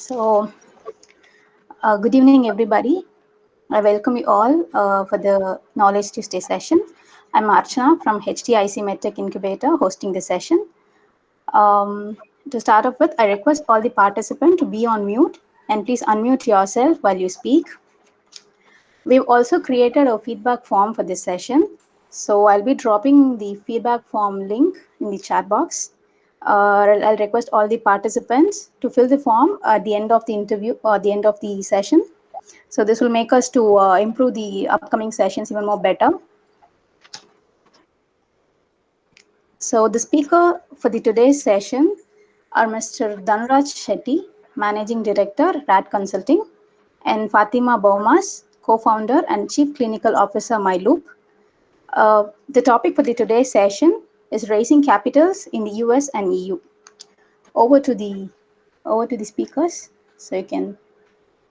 So, good evening, everybody. I welcome you all for the Knowledge Tuesday session. I'm Archana from HTIC MedTech Incubator hosting the session. To start off with, I request all the participants to be on mute and please unmute yourself while you speak. We've also created a feedback form for this session. So I'll be dropping the feedback form link in the chat box. I'll request all the participants to fill the form at the end of the interview or the end of the session. So this will make us to improve the upcoming sessions even more better. So the speaker for the today's session are Mr. Dhanuraj Shetty, Managing Director, RAD Consulting, and Fatima Boumares, Co-founder and Chief Clinical Officer, MyLoop. The topic for the today's session is raising capitals in the US and EU. Over to the speakers, so you can.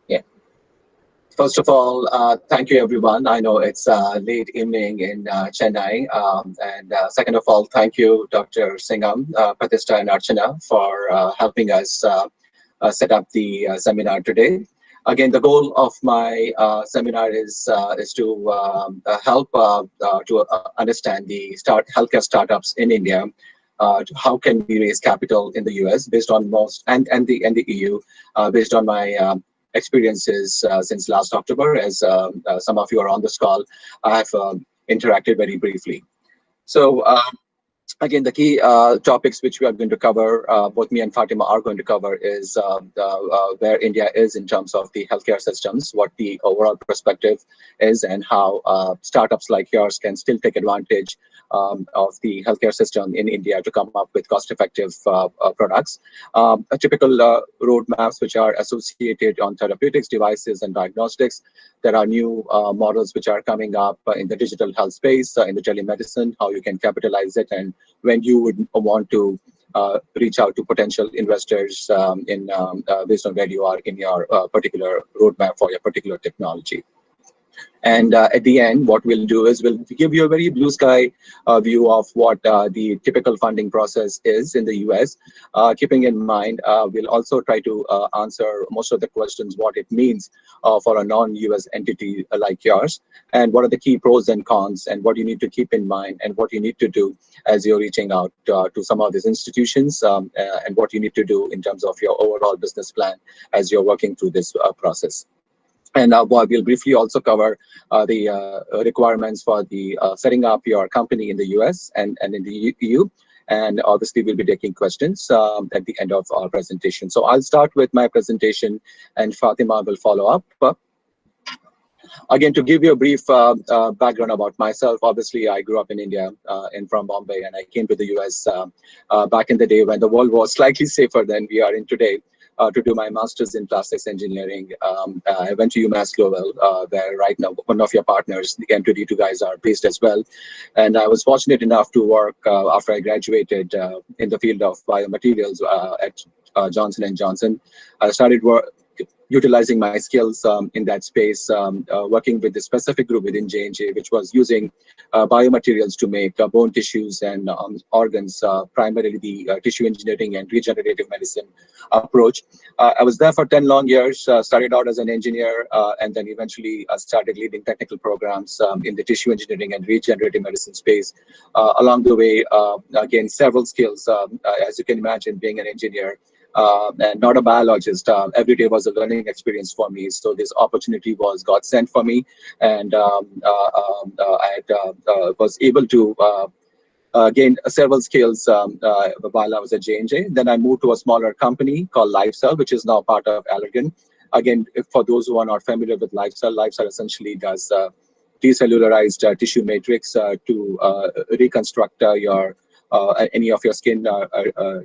Yeah. First of all, thank you, everyone. I know it's late evening in Chennai. And second of all, thank you, Dr. Singham, Pratishta, and Archana for helping us set up the seminar today. Again, the goal of my seminar is to help to understand the healthcare startups in India. How can we raise capital in the US based on and the EU based on my experiences since last October. As some of you are on this call, I have interacted very briefly. So again, the key topics which we are going to cover, both me and Fatima are going to cover, is where India is in terms of the healthcare systems, what the overall perspective is, and how startups like yours can still take advantage of the healthcare system in India to come up with cost-effective products. A typical roadmaps which are associated on therapeutics, devices, and diagnostics. There are new models which are coming up in the digital health space, in the telemedicine, how you can capitalize it, and when you would want to reach out to potential investors based on where you are in your particular roadmap for your particular technology. And at the end, what we'll do is we'll give you a very blue sky view of what the typical funding process is in the US. Keeping in mind, we'll also try to answer most of the questions, what it means for a non-US entity like yours, and what are the key pros and cons, and what you need to keep in mind, and what you need to do as you're reaching out to some of these institutions, and what you need to do in terms of your overall business plan as you're working through this process. And we'll briefly also cover the requirements for the setting up your company in the US and in the EU. And obviously, we'll be taking questions at the end of our presentation. So I'll start with my presentation, and Fatima will follow up. Again, to give you a brief background about myself, obviously, I grew up in India and from Bombay, and I came to the US back in the day when the world was slightly safer than we are in today. To do my master's in plastics engineering. I went to UMass Global, where right now one of your partners, the M2D2 guys, are based as well. And I was fortunate enough to work after I graduated in the field of biomaterials at Johnson & Johnson. I started utilizing my skills in that space, working with the specific group within J&J, which was using biomaterials to make bone tissues and organs, primarily the tissue engineering and regenerative medicine approach. I was there for 10 long years, started out as an engineer, and then eventually started leading technical programs in the tissue engineering and regenerative medicine space. Along the way, again, several skills, as you can imagine, being an engineer, and not a biologist. Every day was a learning experience for me. So this opportunity was God sent for me, and I was able to gain several skills while I was at J&J. Then I moved to a smaller company called Lifestyle, which is now part of Allergan. Again, for those who are not familiar with Lifestyle, Lifestyle essentially does decellularized tissue matrix to reconstruct any of your skin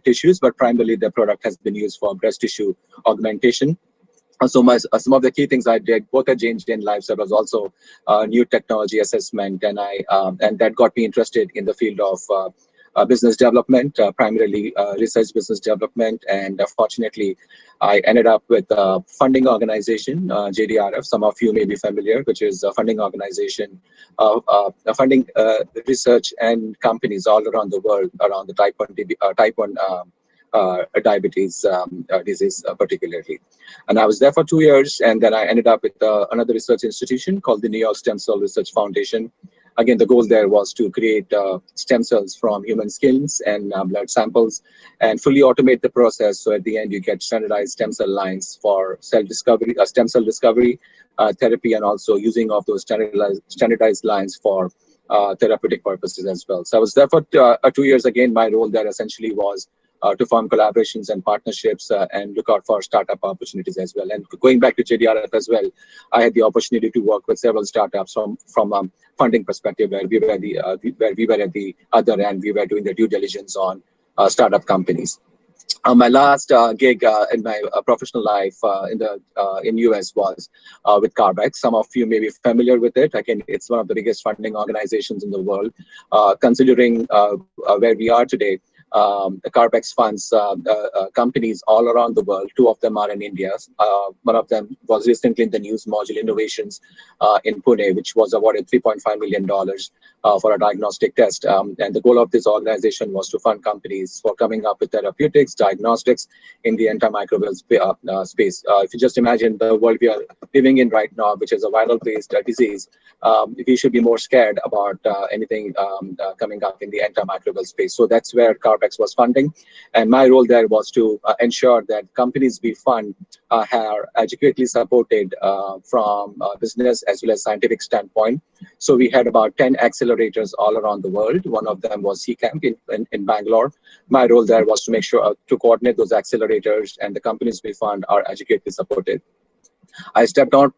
tissues, but primarily the product has been used for breast tissue augmentation. So some of the key things I did both at J&J and Lifestyle was also new technology assessment, and and that got me interested in the field of business development, primarily research business development. And fortunately, I ended up with a funding organization, JDRF. Some of you may be familiar, which is a funding organization funding research and companies all around the world around the type 1 diabetes disease particularly. And I was there for 2 years, and then I ended up with another research institution called the New York Stem Cell Research Foundation. Again, the goal there was to create stem cells from human skins and blood samples and fully automate the process. So at the end, you get standardized stem cell lines for cell discovery, stem cell discovery, therapy, and also using of those standardized lines for therapeutic purposes as well. So I was there for 2 years. Again, my role there essentially was to form collaborations and partnerships and look out for startup opportunities as well. And going back to JDRF as well, I had the opportunity to work with several startups from funding perspective, where we were where we were at the other end. We were doing the due diligence on startup companies. My last gig in my professional life in US was with Carbex. Some of you may be familiar with it. Again, it's one of the biggest funding organizations in the world. Considering where we are today, the Carbex funds companies all around the world. Two of them are in India. One of them was recently in the news, Module Innovations in Pune, which was awarded $3.5 million for a diagnostic test. And the goal of this organization was to fund companies for coming up with therapeutics, diagnostics in the antimicrobial space. If you just imagine the world we are living in right now, which is a viral-based disease, we should be more scared about anything coming up in the antimicrobial space. So that's where Carbex was funding. And my role there was to ensure that companies we fund are adequately supported from a business as well as scientific standpoint. So we had about 10 accelerators all around the world. One of them was CCamp in Bangalore. My role there was to make sure to coordinate those accelerators, and the companies we fund are adequately supported. I stepped down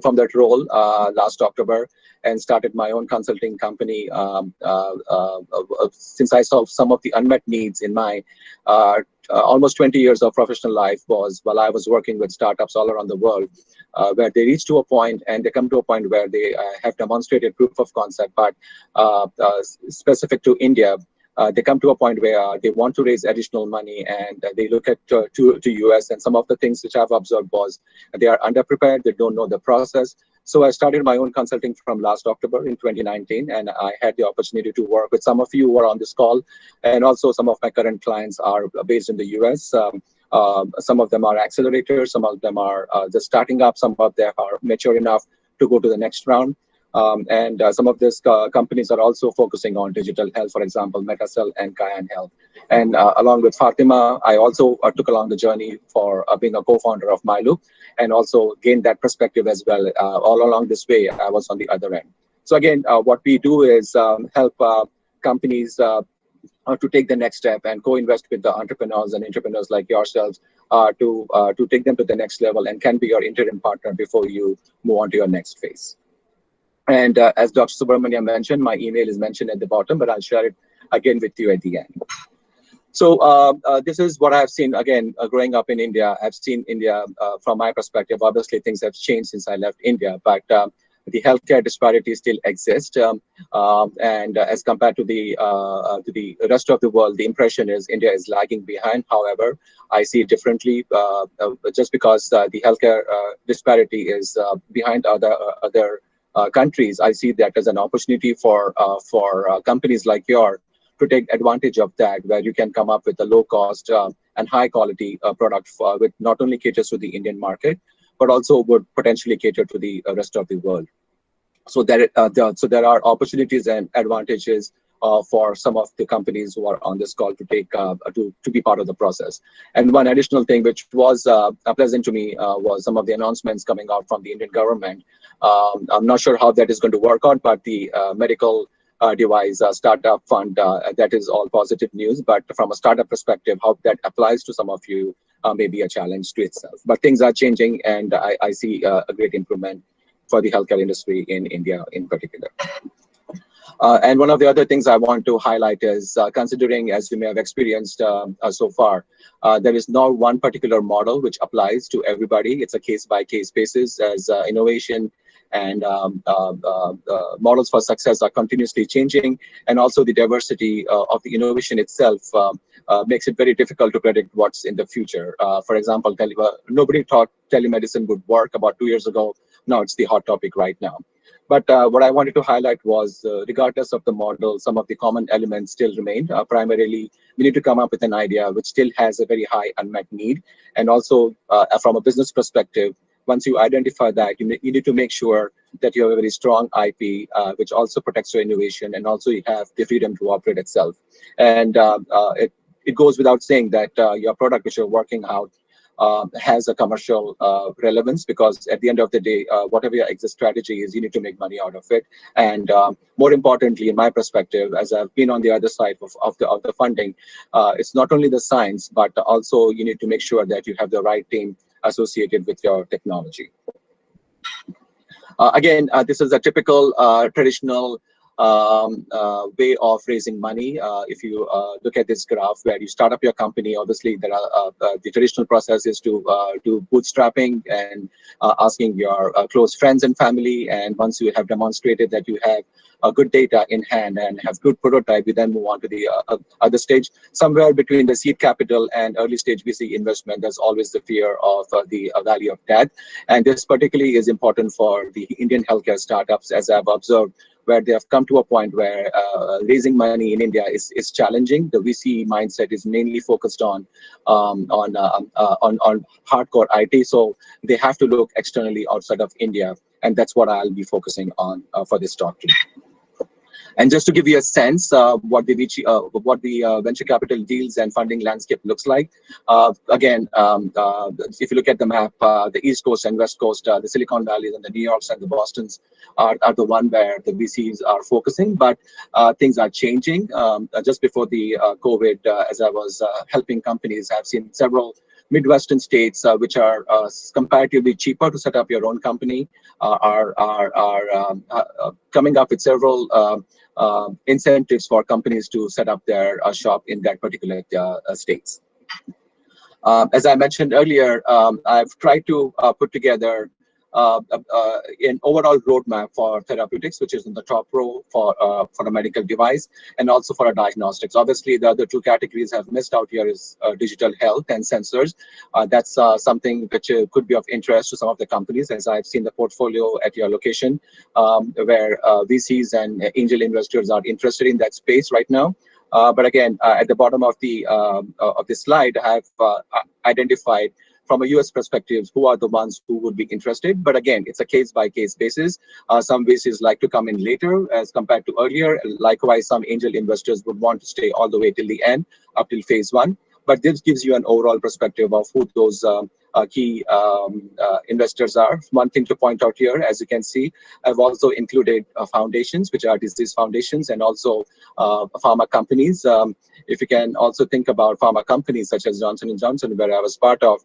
from that role last October and started my own consulting company since I saw some of the unmet needs in my almost 20 years of professional life was while I was working with startups all around the world, where they reach to a point and they come to a point where they have demonstrated proof of concept, but specific to India, they come to a point where they want to raise additional money, and they look at to US. And some of the things which I've observed was they are underprepared, they don't know the process. So I started my own consulting from last October in 2019, and I had the opportunity to work with some of you who are on this call, and also some of my current clients are based in the US. Some of them are accelerators, some of them are just starting up, some of them are mature enough to go to the next round. And some of these companies are also focusing on digital health, for example, Metacell and Kayan Health. And along with Fatima, I also took along the journey for being a co-founder of MyLoop, and also gained that perspective as well. All along this way, I was on the other end. So again, what we do is help companies to take the next step and co-invest with the entrepreneurs and entrepreneurs like yourselves to take them to the next level and can be your interim partner before you move on to your next phase. And as Dr. Subramania mentioned, my email is mentioned at the bottom, but I'll share it again with you at the end. So this is what I've seen, again, growing up in India. I've seen India from my perspective. Obviously, things have changed since I left India, but the healthcare disparities still exist. And as compared to the rest of the world, the impression is India is lagging behind. However, I see it differently. Just because the healthcare disparity is behind other countries, I see that as an opportunity for companies like yours to take advantage of that, where you can come up with a low cost and high quality product which not only caters to the Indian market, but also would potentially cater to the rest of the world. So there are opportunities and advantages for some of the companies who are on this call to take to be part of the process. And one additional thing which was pleasant to me was some of the announcements coming out from the Indian government. I'm not sure how that is going to work out, but the medical device startup fund, that is all positive news. But from a startup perspective, how that applies to some of you may be a challenge to itself. But things are changing, and I see a great improvement for the healthcare industry in India in particular. And one of the other things I want to highlight is considering, as you may have experienced so far, there is no one particular model which applies to everybody. It's a case-by-case basis, as innovation and models for success are continuously changing, and also the diversity of the innovation itself makes it very difficult to predict what's in the future. For example, nobody thought telemedicine would work about 2 years ago, now it's the hot topic right now. But what I wanted to highlight was, regardless of the model, some of the common elements still remain. Primarily, we need to come up with an idea which still has a very high unmet need. And also, from a business perspective, once you identify that, you need to make sure that you have a very strong IP, which also protects your innovation, and also you have the freedom to operate itself. And it goes without saying that your product which you're working out has a commercial relevance, because at the end of the day, whatever your exit strategy is, you need to make money out of it. And more importantly, in my perspective, as I've been on the other side of the funding, it's not only the science, but also you need to make sure that you have the right team associated with your technology. Again, this is a typical traditional way of raising money. If you look at this graph where you start up your company, obviously there are the traditional process is to do bootstrapping and asking your close friends and family. And once you have demonstrated that you have good data in hand and have good prototype, we then move on to the other stage. Somewhere between the seed capital and early stage VC investment, there's always the fear of the value of death. And this particularly is important for the Indian healthcare startups, as I've observed, where they have come to a point where raising money in India is challenging. The VC mindset is mainly focused on hardcore IT, so they have to look externally outside of India, and that's what I'll be focusing on for this talk today. And just to give you a sense what the venture capital deals and funding landscape looks like. Again, if you look at the map, the East Coast and West Coast, the Silicon Valleys and the New Yorks and the Bostons are the one where the VCs are focusing, but things are changing. Just before the COVID, as I was helping companies, I've seen several Midwestern states, which are comparatively cheaper to set up your own company, are coming up with several incentives for companies to set up their shop in that particular states. As I mentioned earlier, I've tried to put together an overall roadmap for therapeutics, which is in the top row for a medical device, and also for a diagnostics. Obviously, the other two categories have missed out here is digital health and sensors. That's something which could be of interest to some of the companies, as I've seen the portfolio at your location, where VCs and angel investors are interested in that space right now. But again, at the bottom of the slide, I've identified from a US perspective who are the ones who would be interested. But again, it's a case-by-case basis. Some VCs like to come in later as compared to earlier. Likewise, some angel investors would want to stay all the way till the end, up till phase one. But this gives you an overall perspective of who those key investors are. One thing to point out here, as you can see, I've also included foundations, which are disease foundations, and also pharma companies. If you can also think about pharma companies such as Johnson & Johnson, where I was part of,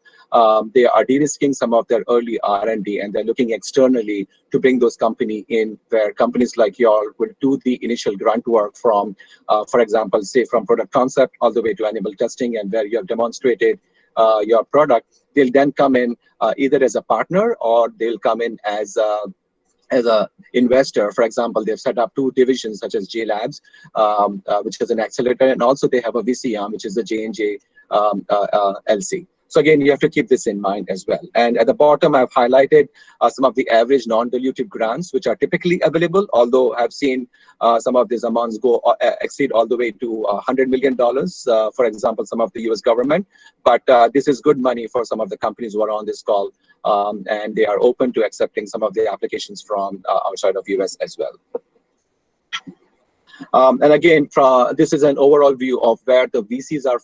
they are de-risking some of their early R&D, and they're looking externally to bring those companies in, where companies like y'all will do the initial grunt work from, for example, say from product concept all the way to animal testing, and where you have demonstrated your product. They'll then come in either as a partner, or they'll come in as a investor. For example, they've set up two divisions such as J Labs, which is an accelerator, and also they have a VC arm, which is the J&J LC. So again, you have to keep this in mind as well. And at the bottom, I've highlighted some of the average non-dilutive grants, which are typically available, although I've seen some of these amounts exceed all the way to $100 million, for example, some of the US government. But this is good money for some of the companies who are on this call, and they are open to accepting some of the applications from outside of US as well. And again, this is an overall view of where the VCs are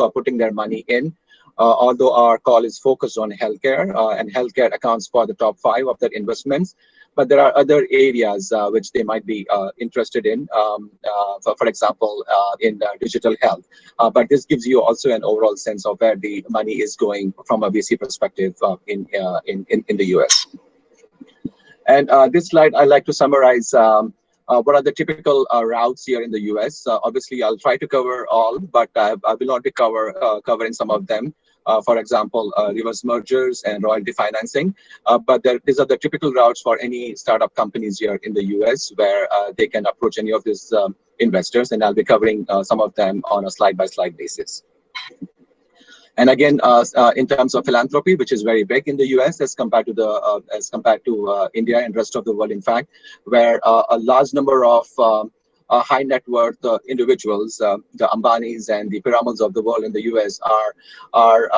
putting their money in. Although our call is focused on healthcare, and healthcare accounts for the top 5 of their investments, but there are other areas which they might be interested in, for example, in digital health. But this gives you also an overall sense of where the money is going from a VC perspective in the US. And this slide, I like to summarize what are the typical routes here in the US. Obviously, I'll try to cover all, but I will not be covering some of them. For example, reverse mergers and royalty financing. But these are the typical routes for any startup companies here in the US, where they can approach any of these investors, and I'll be covering some of them on a slide-by-slide basis. And again, in terms of philanthropy, which is very big in the US as compared to India and rest of the world, in fact, where a large number of high net worth individuals, the Ambanis and the pyramids of the world in the US, are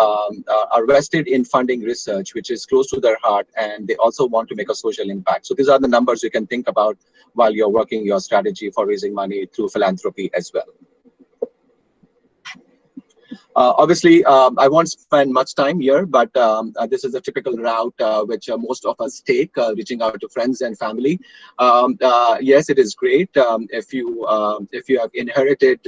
vested in funding research, which is close to their heart, and they also want to make a social impact. So these are the numbers you can think about while you're working your strategy for raising money through philanthropy as well. Obviously, I won't spend much time here, but this is a typical route which most of us take, reaching out to friends and family. Yes, it is great if you have inherited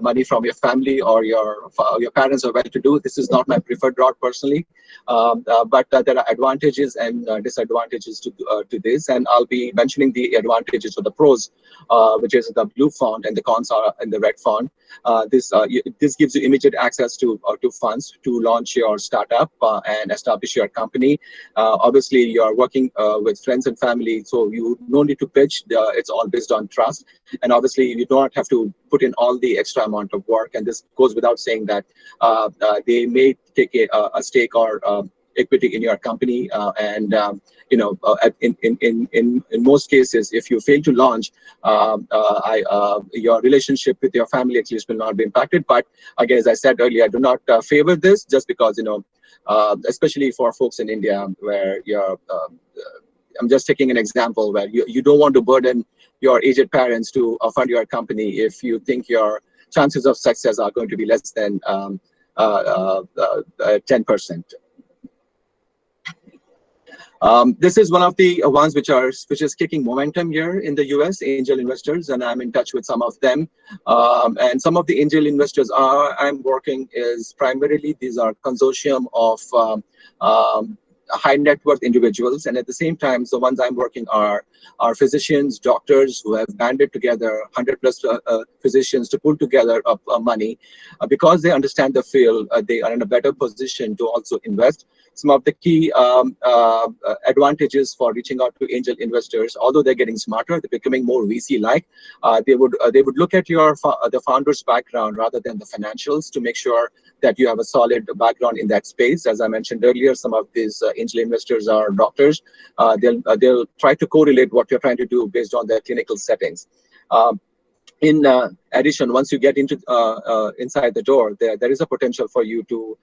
money from your family, or your parents are well-to-do. This is not my preferred route personally, but there are advantages and disadvantages to this, and I'll be mentioning the advantages or the pros, which is the blue font, and the cons are in the red font. This gives you immediate access to funds to launch your startup and establish your company. Obviously, you are working with friends and family, so you no need to pitch. It's all based on trust, and obviously you don't have to put in all the extra amount of work. And this goes without saying that they may take a stake or equity in your company, and in most cases, if you fail to launch, your relationship with your family at least will not be impacted. But again, as I said earlier, I do not favor this, just because especially for folks in India, where I'm just taking an example where you don't want to burden your aged parents to fund your company if you think your chances of success are going to be less than 10%. This is one of the ones which is kicking momentum here in the US, angel investors, and I'm in touch with some of them. And some of the angel investors I'm working is primarily, these are consortium of high net worth individuals, and at the same time, the ones I'm working are physicians, doctors who have banded together 100 plus physicians to pull together money because they understand the field. They are in a better position to also invest. Some of the key advantages for reaching out to angel investors, although they're getting smarter, they're becoming more VC-like. They would look at the founder's background rather than the financials to make sure that you have a solid background in that space. As I mentioned earlier, some of these angel investors are doctors. They'll try to correlate what you're trying to do based on their clinical settings. In addition, once you get into inside the door, there is a potential for you to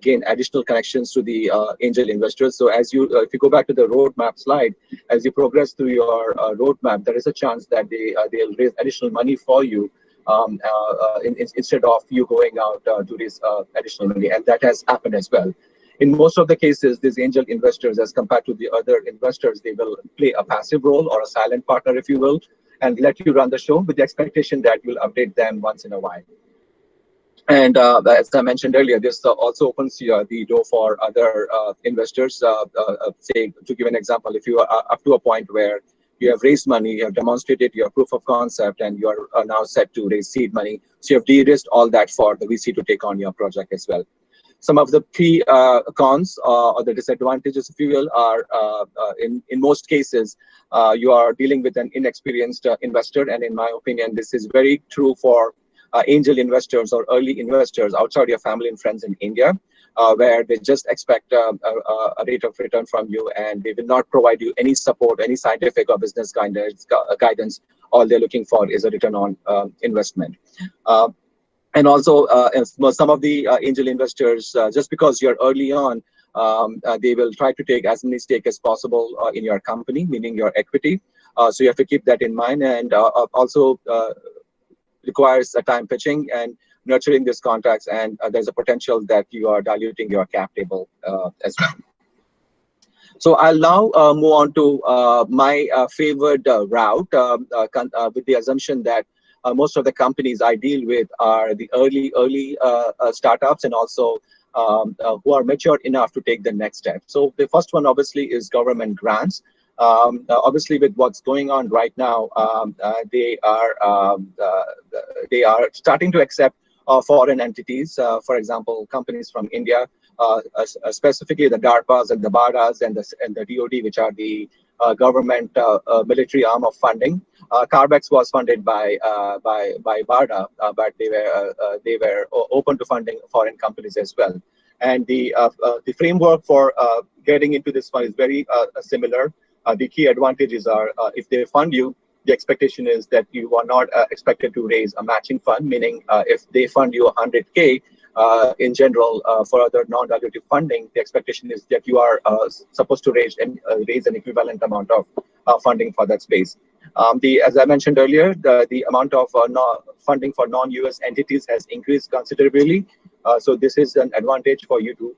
gain additional connections to the angel investors. So as if you go back to the roadmap slide, as you progress through your roadmap, there is a chance that they'll raise additional money for you instead of you going out to raise additional money, and that has happened as well. In most of the cases, these angel investors, as compared to the other investors, they will play a passive role or a silent partner, if you will, and let you run the show with the expectation that you'll update them once in a while. And as I mentioned earlier, this also opens the door for other investors. Say, to give an example, if you are up to a point where you have raised money, you have demonstrated your proof of concept, and you are now set to raise seed money. So you have de-risked all that for the VC to take on your project as well. Some of the key cons or the disadvantages, if you will, are in most cases, you are dealing with an inexperienced investor. And in my opinion, this is very true for angel investors or early investors outside your family and friends in India, where they just expect a rate of return from you, and they will not provide you any support, any scientific or business guidance. All they're looking for is a return on investment. And also, some of the angel investors, just because you're early on, they will try to take as many stake as possible in your company, meaning your equity. So you have to keep that in mind, and also requires a time pitching and nurturing these contacts, and there's a potential that you are diluting your cap table as well. So I'll now move on to my favored route with the assumption that most of the companies I deal with are the early startups, and also who are mature enough to take the next step. So the first one obviously is government grants. Obviously, with what's going on right now, they are starting to accept foreign entities. For example, companies from India, specifically the DARPAs and the BARDAs and the DoD, which are the government military arm of funding. Carbex was funded by BARDA, but they were open to funding foreign companies as well. And the framework for getting into this fund is very similar. The key advantages are if they fund you, the expectation is that you are not expected to raise a matching fund, meaning if they fund you 100K, in general, for other non-dilutive funding, the expectation is that you are supposed to raise an equivalent amount of funding for that space. As I mentioned earlier, the amount of funding for non-US entities has increased considerably. So this is an advantage for you to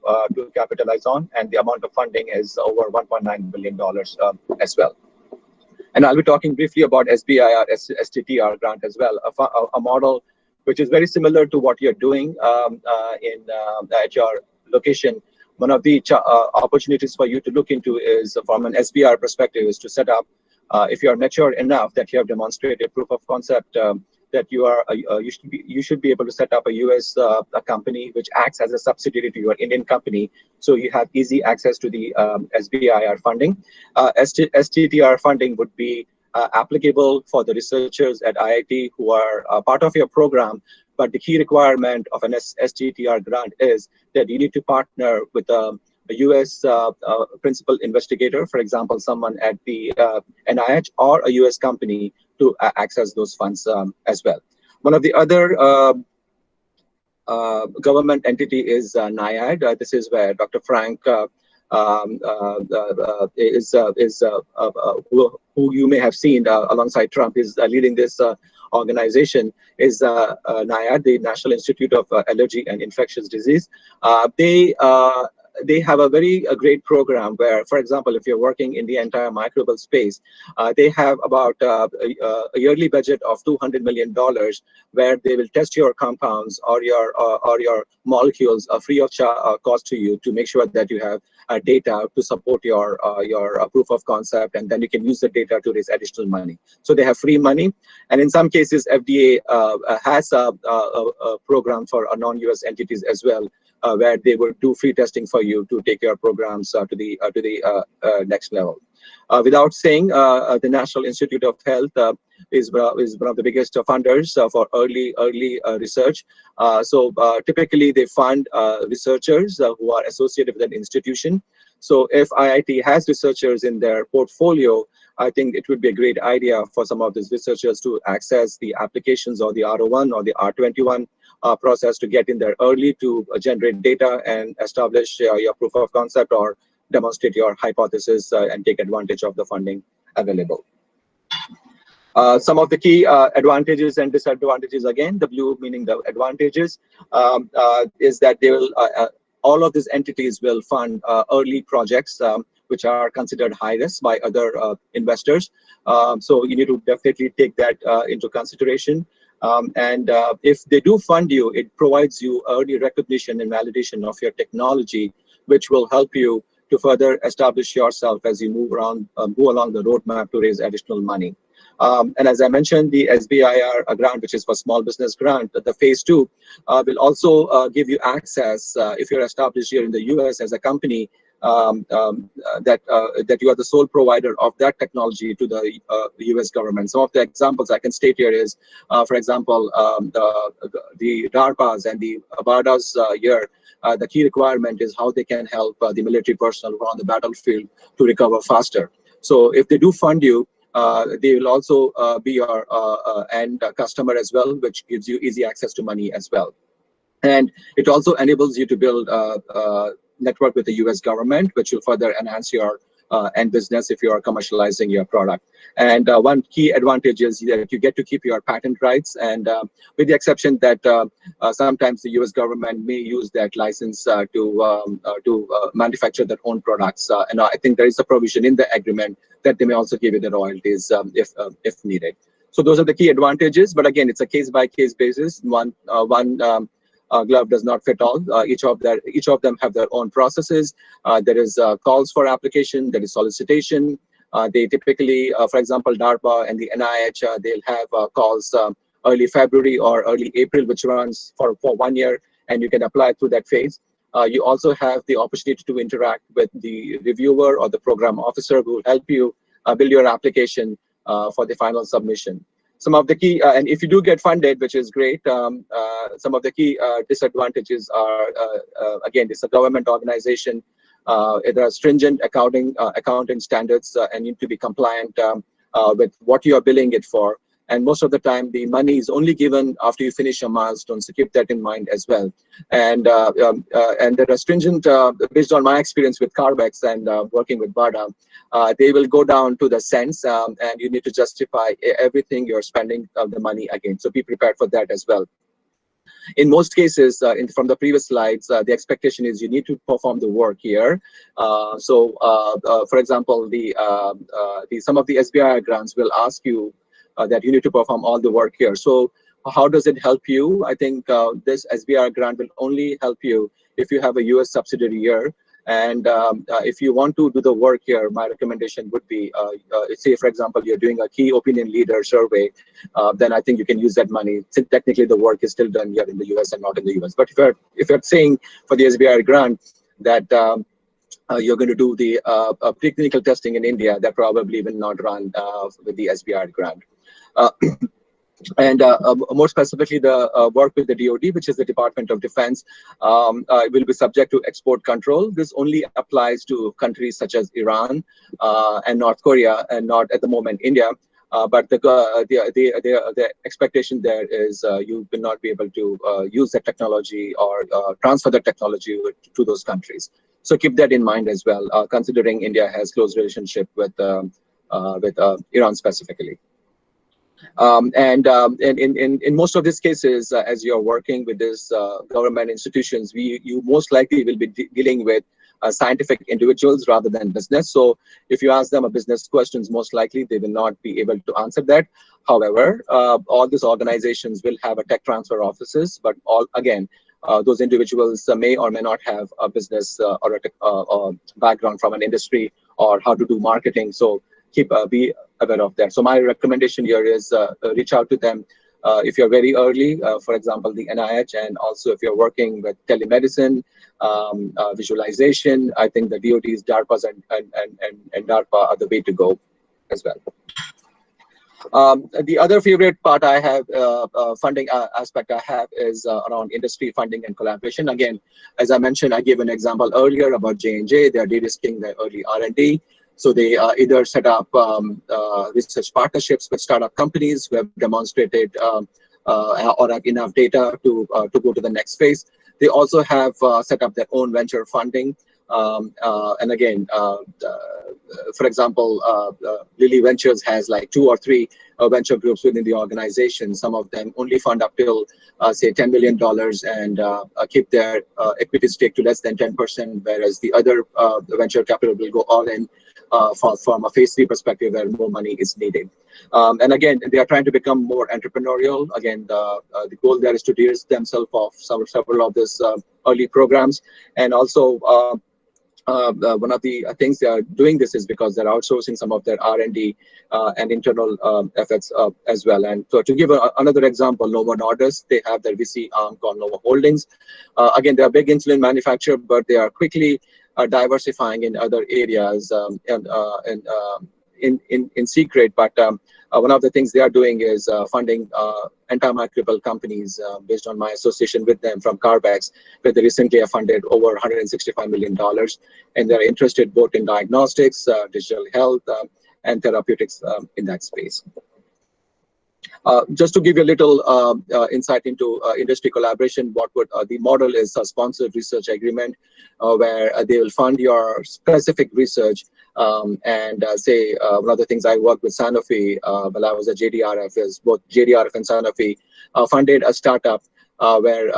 capitalize on, and the amount of funding is over $1.9 billion as well. And I'll be talking briefly about SBIR, STTR grant as well, a model which is very similar to what you're doing at your location. One of the opportunities for you to look into is, from an SBIR perspective, is to set up, if you are mature enough that you have demonstrated proof of concept, that you should be able to set up a US a company which acts as a subsidiary to your Indian company, so you have easy access to the SBIR funding. STTR funding would be applicable for the researchers at IIT who are part of your program, but the key requirement of an STTR grant is that you need to partner with a US principal investigator, for example, someone at the NIH or a US company, to access those funds as well. One of the other government entity is NIAID. This is where Dr. Frank who you may have seen alongside Trump is leading this organization, is NIAID, the National Institute of Allergy and Infectious Disease. They have a very great program where, for example, if you're working in the entire microbial space, they have about a yearly budget of $200 million, where they will test your compounds or your molecules free of cost to you, to make sure that you have data to support your proof of concept, and then you can use the data to raise additional money. So they have free money, and in some cases, FDA has a program for non-US entities as well, where they will do free testing for you to take your programs to the next level. Without saying, the National Institute of Health is one of the biggest funders for early research. So typically they fund researchers who are associated with an institution. So if IIT has researchers in their portfolio, I think it would be a great idea for some of these researchers to access the applications or the R01 or the R21 process to get in there early, to generate data and establish your proof of concept or demonstrate your hypothesis and take advantage of the funding available. Some of the key advantages and disadvantages, again, the blue meaning the advantages, is that they will, all of these entities will fund early projects which are considered high risk by other investors. So you need to definitely take that into consideration. And if they do fund you, it provides you early recognition and validation of your technology, which will help you to further establish yourself as you move along the roadmap to raise additional money. And as I mentioned, the SBIR grant, which is for small business grant, the phase 2 will also give you access, if you're established here in the US as a company, that you are the sole provider of that technology to the US government. Some of the examples I can state here is, for example, the DARPAs and the BARDAs here, the key requirement is how they can help the military personnel who are on the battlefield to recover faster. So if they do fund you, they will also be your end customer as well, which gives you easy access to money as well. And it also enables you to build a network with the US government, which will further enhance your end business if you are commercializing your product. And one key advantage is that you get to keep your patent rights, and with the exception that sometimes the US government may use that license to manufacture their own products. And I think there is a provision in the agreement that they may also give you the royalties if needed. So those are the key advantages, but again, it's a case-by-case basis. One glove does not fit all. Each of them have their own processes. There is calls for application, there is solicitation. They typically, for example, DARPA and the NIH, they'll have calls early February or early April, which runs for 1 year, and you can apply through that phase. You also have the opportunity to interact with the reviewer or the program officer who will help you build your application for the final submission. Some of the key, and if you do get funded, which is great, some of the key disadvantages are, again, it's a government organization. There are stringent accounting standards and need to be compliant with what you are billing it for. And most of the time, the money is only given after you finish your milestone. So keep that in mind as well. And there are stringent, based on my experience with Carbex and working with BARDA, they will go down to the cents, and you need to justify everything you're spending the money again. So be prepared for that as well. In most cases, from the previous slides, the expectation is you need to perform the work here. For example, some of the SBI grants will ask you that you need to perform all the work here. So how does it help you? I think this SBI grant will only help you if you have a US subsidiary here. And if you want to do the work here, my recommendation would be, say, for example, you're doing a key opinion leader survey, then I think you can use that money. So technically, the work is still done here in the US and not in the US. But if you're saying for the SBI grant that you're going to do the preclinical testing in India, that probably will not run with the SBI grant. And more specifically, the work with the DoD, which is the Department of Defense, will be subject to export control. This only applies to countries such as Iran and North Korea, and not at the moment India. But the expectation there is you will not be able to use that technology or transfer the technology to those countries. So keep that in mind as well, considering India has close relationship with Iran specifically. In most of these cases, as you're working with these government institutions, you most likely will be dealing with scientific individuals rather than business. So if you ask them a business questions, most likely they will not be able to answer that. However, all these organizations will have a tech transfer offices, but those individuals may or may not have a business or a tech, background from an industry or how to do marketing. So be aware of that. So my recommendation here is reach out to them if you're very early, for example, the NIH, and also if you're working with telemedicine, visualization. I think the DoD's, DARPA's, and DARPA are the way to go as well. The other favorite part I have, funding aspect I have, is around industry funding and collaboration. Again, as I mentioned, I gave an example earlier about J&J. They are de-risking their early R&D. So they either set up research partnerships with startup companies who have demonstrated or have enough data to go to the next phase. They also have set up their own venture funding. And again, for example, Lilly Ventures has like 2 or 3 venture groups within the organization. Some of them only fund up till, say, $10 million and keep their equity stake to less than 10%, whereas the other venture capital will go all in from a phase 3 perspective where more money is needed. And again, they are trying to become more entrepreneurial. Again, the goal there is to de-risk themselves of several of these early programs. And also, one of the things they are doing this is because they're outsourcing some of their R&D and internal efforts as well. And so to give another example, Novo Nordisk, they have their VC arm called Novo Holdings. Again, they're a big insulin manufacturer, but they are quickly diversifying in other areas in secret. But one of the things they are doing is funding antimicrobial companies based on my association with them from Carbex, where they recently have funded over $165 million. And they're interested both in diagnostics, digital health, and therapeutics in that space. Just to give you a little insight into industry collaboration, what would the model is a sponsored research agreement where they will fund your specific research. And say one of the things I worked with Sanofi while I was at JDRF is both JDRF and Sanofi funded a startup where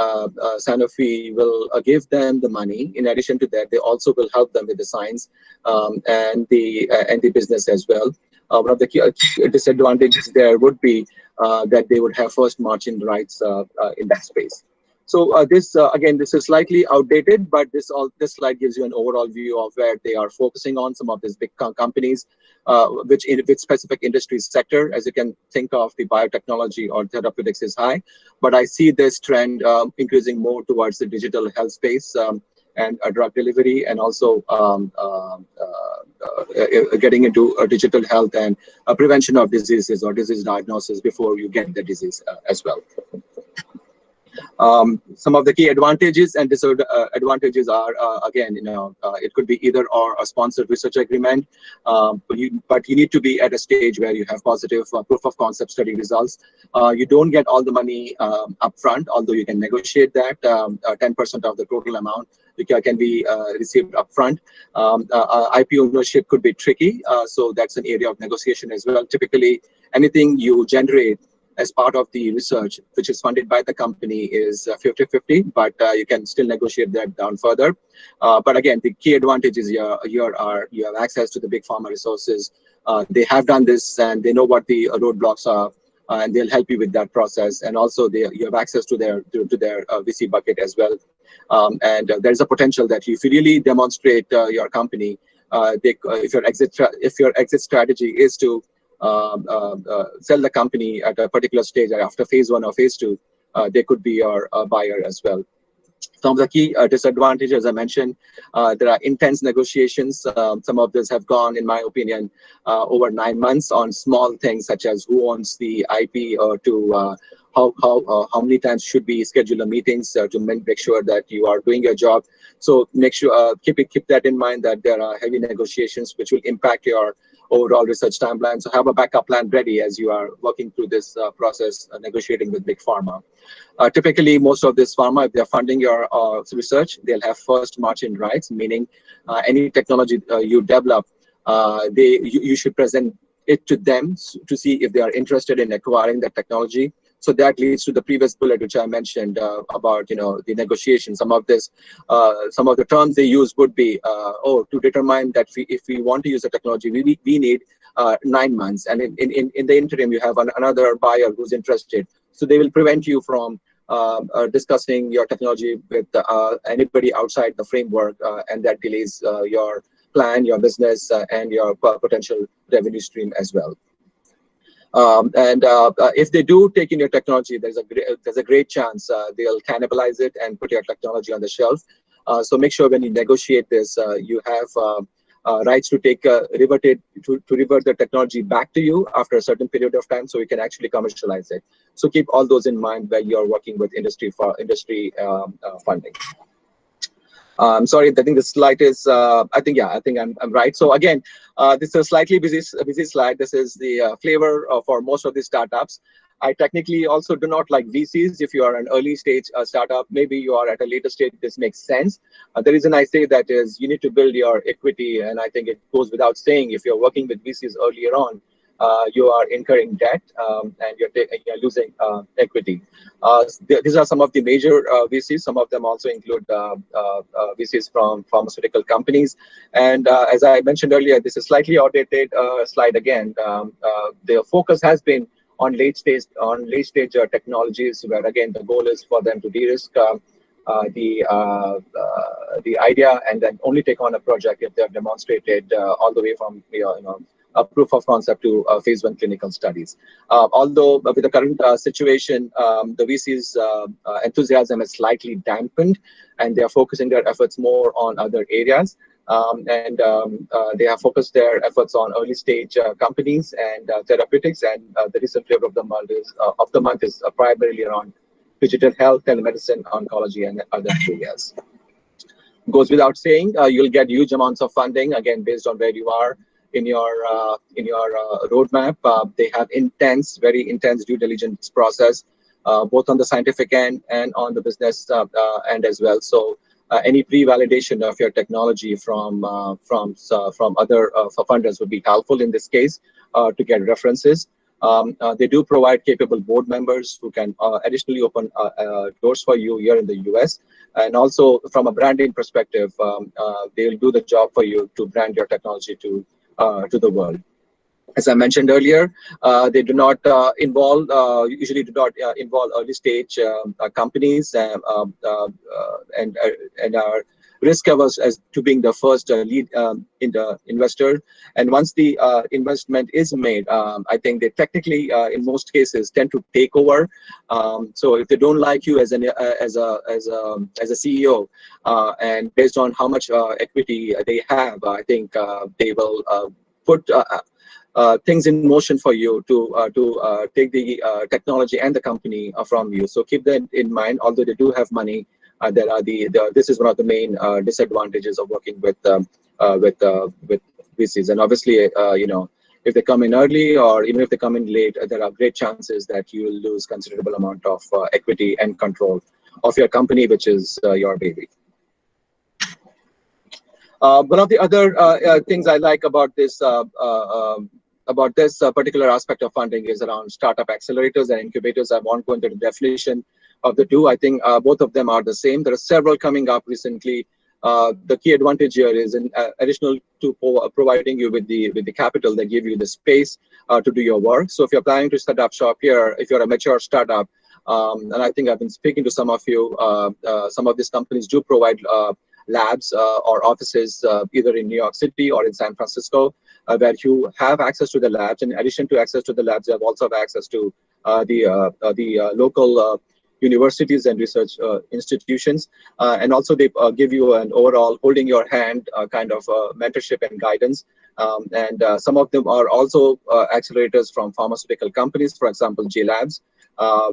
Sanofi will give them the money. In addition to that, they also will help them with the science and the business as well. One of the key disadvantages there would be that they would have first margin rights in that space. So this again, this is slightly outdated, but this slide gives you an overall view of where they are focusing on some of these big companies, which specific industry sector. As you can think of, the biotechnology or therapeutics is high, but I see this trend increasing more towards the digital health space. and drug delivery, and also getting into digital health and prevention of diseases or disease diagnosis before you get the disease as well. Some of the key advantages and disadvantages are, again, it could be either or a sponsored research agreement, but you need to be at a stage where you have positive proof of concept study results. You don't get all the money upfront, although you can negotiate that. 10% of the total amount can be received upfront. IP ownership could be tricky, so that's an area of negotiation as well. Typically, anything you generate as part of the research, which is funded by the company, is 50-50, but you can still negotiate that down further. But again, the key advantage is you have access to the big pharma resources. They have done this and they know what the roadblocks are, and they'll help you with that process. And also, you have access to their VC bucket as well. And there's a potential that if you really demonstrate your company, if your exit strategy is to sell the company at a particular stage after phase 1 or phase 2, they could be your buyer as well. Some of the key disadvantages, as I mentioned, there are intense negotiations. Some of these have gone, in my opinion, over 9 months on small things such as who owns the IP, or to how many times should we schedule a meetings to make sure that you are doing your job. So make sure keep that in mind, that there are heavy negotiations which will impact your overall research timeline. So have a backup plan ready as you are working through this process, negotiating with big pharma. Typically, most of this pharma, if they're funding your research, they'll have first margin rights, meaning any technology you develop, you should present it to them to see if they are interested in acquiring the technology. So that leads to the previous bullet, which I mentioned about the negotiation. Some of the terms they use would be, to determine that if we want to use the technology, we need 9 months, and in the interim you have another buyer who's interested. So they will prevent you from discussing your technology with anybody outside the framework, and that delays your plan, your business, and your potential revenue stream as well. If they do take in your technology, there's a great chance they'll cannibalize it and put your technology on the shelf. So make sure when you negotiate this, you have rights to revert the technology back to you after a certain period of time, so we can actually commercialize it. So keep all those in mind when you're working with industry funding. Sorry, I think the slide is. I think I'm right. So again, this is a slightly busy slide. This is the flavor for most of the startups. I technically also do not like VCs. If you are an early stage startup, maybe you are at a later stage, this makes sense. The reason I say that is you need to build your equity, and I think it goes without saying, if you're working with VCs earlier on, you are incurring debt, and you're losing equity. These are some of the major VCs. Some of them also include VCs from pharmaceutical companies. And as I mentioned earlier, this is slightly outdated slide again. The focus has been on late stage technologies, where again the goal is for them to de-risk the idea, and then only take on a project if they have demonstrated all the way from a proof of concept to phase 1 clinical studies. Although with the current situation, the VC's enthusiasm is slightly dampened, and they are focusing their efforts more on other areas. They have focused their efforts on early stage companies and therapeutics, and the recent flavor of the month is primarily around digital health, telemedicine, oncology, and other areas. Goes without saying, you'll get huge amounts of funding, again based on where you are in your roadmap. They have very intense due diligence process, both on the scientific end and on the business end as well. So any pre-validation of your technology from other funders would be helpful in this case to get references. They do provide capable board members who can additionally open doors for you here in the US. And also from a branding perspective, they'll do the job for you to brand your technology to the world. As I mentioned earlier, they do not usually do not involve early stage companies, and are risk averse as to being the first lead in the investor. And once the investment is made, I think they technically, in most cases, tend to take over. So if they don't like you as a CEO, and based on how much equity they have, I think they will put things in motion for you to take the technology and the company from you. So keep that in mind. Although they do have money, there are this is one of the main disadvantages of working with VCs. And obviously, if they come in early or even if they come in late, there are great chances that you will lose considerable amount of equity and control of your company, which is your baby. One of the other things I like about this particular aspect of funding is around startup accelerators and incubators. I won't go into the definition of the two. I think both of them are the same. There are several coming up recently. The key advantage here is in additional to providing you with the capital, they give you the space to do your work. So if you're planning to set up shop here, if you're a mature startup, and I think I've been speaking to some of you, some of these companies do provide labs or offices either in New York City or in San Francisco, where you have access to the labs. In addition to access to the labs, you have also have access to the local universities and research institutions, and also they give you an overall holding your hand kind of mentorship and guidance. And some of them are also accelerators from pharmaceutical companies, for example, J Labs,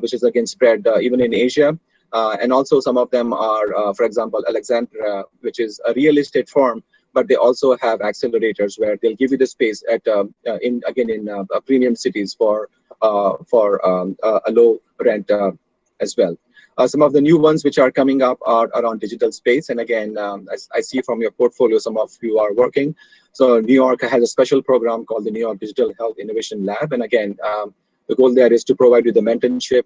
which is again spread even in Asia. And also some of them are, for example, Alexandra, which is a real estate firm, but they also have accelerators where they'll give you the space at in premium cities for a low rent as well. Some of the new ones which are coming up are around digital space. And again, as I see from your portfolio, some of you are working. So New York has a special program called the New York Digital Health Innovation Lab. And again, the goal there is to provide you the mentorship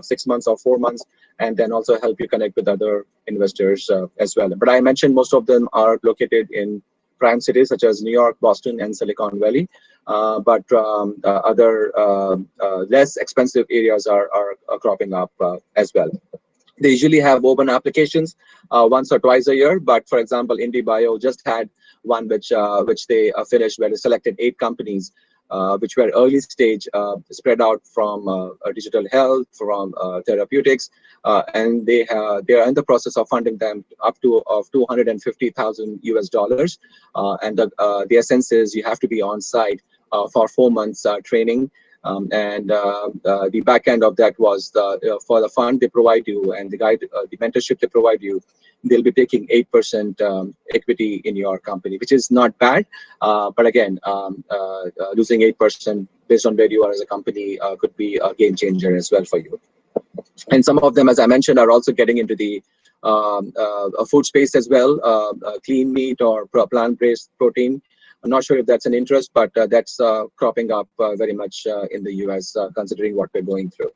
6 months or 4 months, and then also help you connect with other investors as well. But I mentioned most of them are located in prime cities such as New York, Boston, and Silicon Valley. But other less expensive areas are cropping up as well. They usually have open applications once or twice a year. But for example, IndieBio just had one which they finished, where they selected 8 companies which were early stage, spread out from digital health, from therapeutics, and they are in the process of funding them up to $250,000 US. And the essence is you have to be on site for 4 months training. And the back end of that was for the fund they provide you and the mentorship they provide you, they'll be taking 8% equity in your company, which is not bad. But again, losing 8% based on where you are as a company could be a game changer as well for you. And some of them, as I mentioned, are also getting into the food space as well, clean meat or plant-based protein. I'm not sure if that's an interest, but that's cropping up very much in the US, considering what we're going through.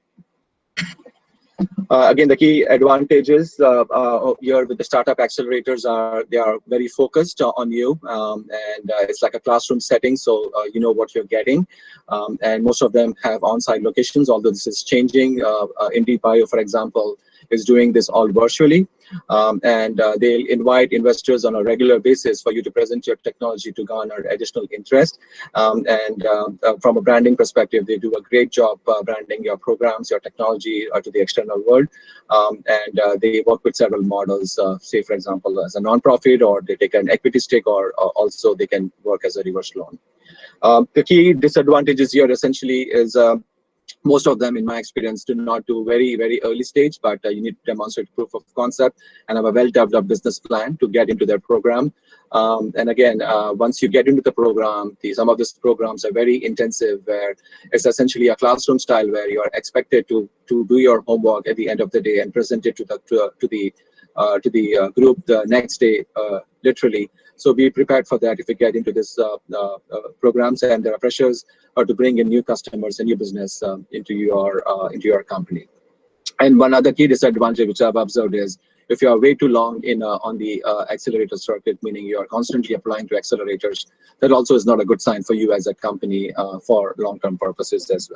Again, the key advantages here with the startup accelerators are they are very focused on you, and it's like a classroom setting, so you know what you're getting. And most of them have on-site locations, although this is changing. IndieBio, for example, is doing this all virtually. And they'll invite investors on a regular basis for you to present your technology to garner additional interest. And from a branding perspective, they do a great job branding your programs, your technology to the external world. And they work with several models, say, for example, as a nonprofit, or they take an equity stake, or also they can work as a reverse loan. The key disadvantages here essentially is most of them, in my experience, do not do very, very early stage, but you need to demonstrate proof of concept and have a well-developed business plan to get into their program. And again, once you get into the program, some of these programs are very intensive, where it's essentially a classroom style, where you are expected to do your homework at the end of the day and present it to the group the next day, literally. So be prepared for that if you get into this programs, and there are pressures to bring in new customers and new business into your company. And one other key disadvantage which I've observed is if you are way too long in on the accelerator circuit, meaning you are constantly applying to accelerators, that also is not a good sign for you as a company for long-term purposes as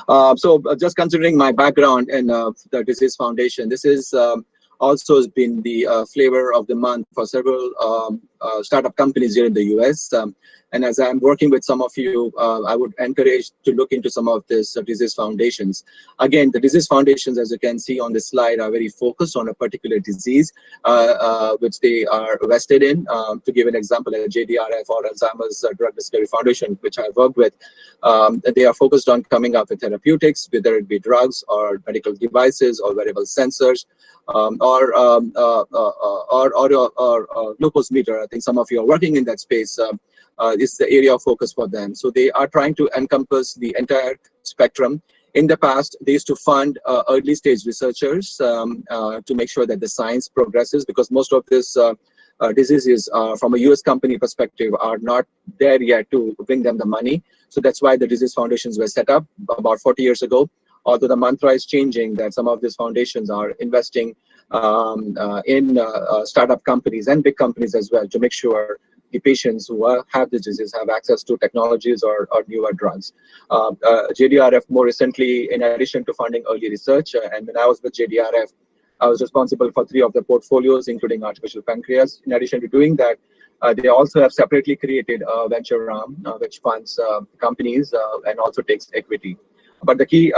well. So just considering my background in the Disease Foundation, this is also has been the flavor of the month for several startup companies here in the US. And as I'm working with some of you, I would encourage to look into some of these disease foundations. Again, the disease foundations, as you can see on this slide, are very focused on a particular disease, which they are vested in. To give an example, a JDRF or Alzheimer's Drug Discovery Foundation, which I work with, they are focused on coming up with therapeutics, whether it be drugs or medical devices or wearable sensors, or glucose meter. I think some of you are working in that space. Is the area of focus for them. So they are trying to encompass the entire spectrum. In the past, they used to fund early stage researchers to make sure that the science progresses, because most of this diseases from a US company perspective are not there yet to bring them the money. So that's why the disease foundations were set up about 40 years ago. Although the mantra is changing, that some of these foundations are investing in startup companies and big companies as well, to make sure the patients who have the disease have access to technologies or newer drugs. JDRF more recently, in addition to funding early research, and when I was with JDRF, I was responsible for 3 of the portfolios, including artificial pancreas. In addition to doing that, they also have separately created a venture arm, which funds companies and also takes equity. But the key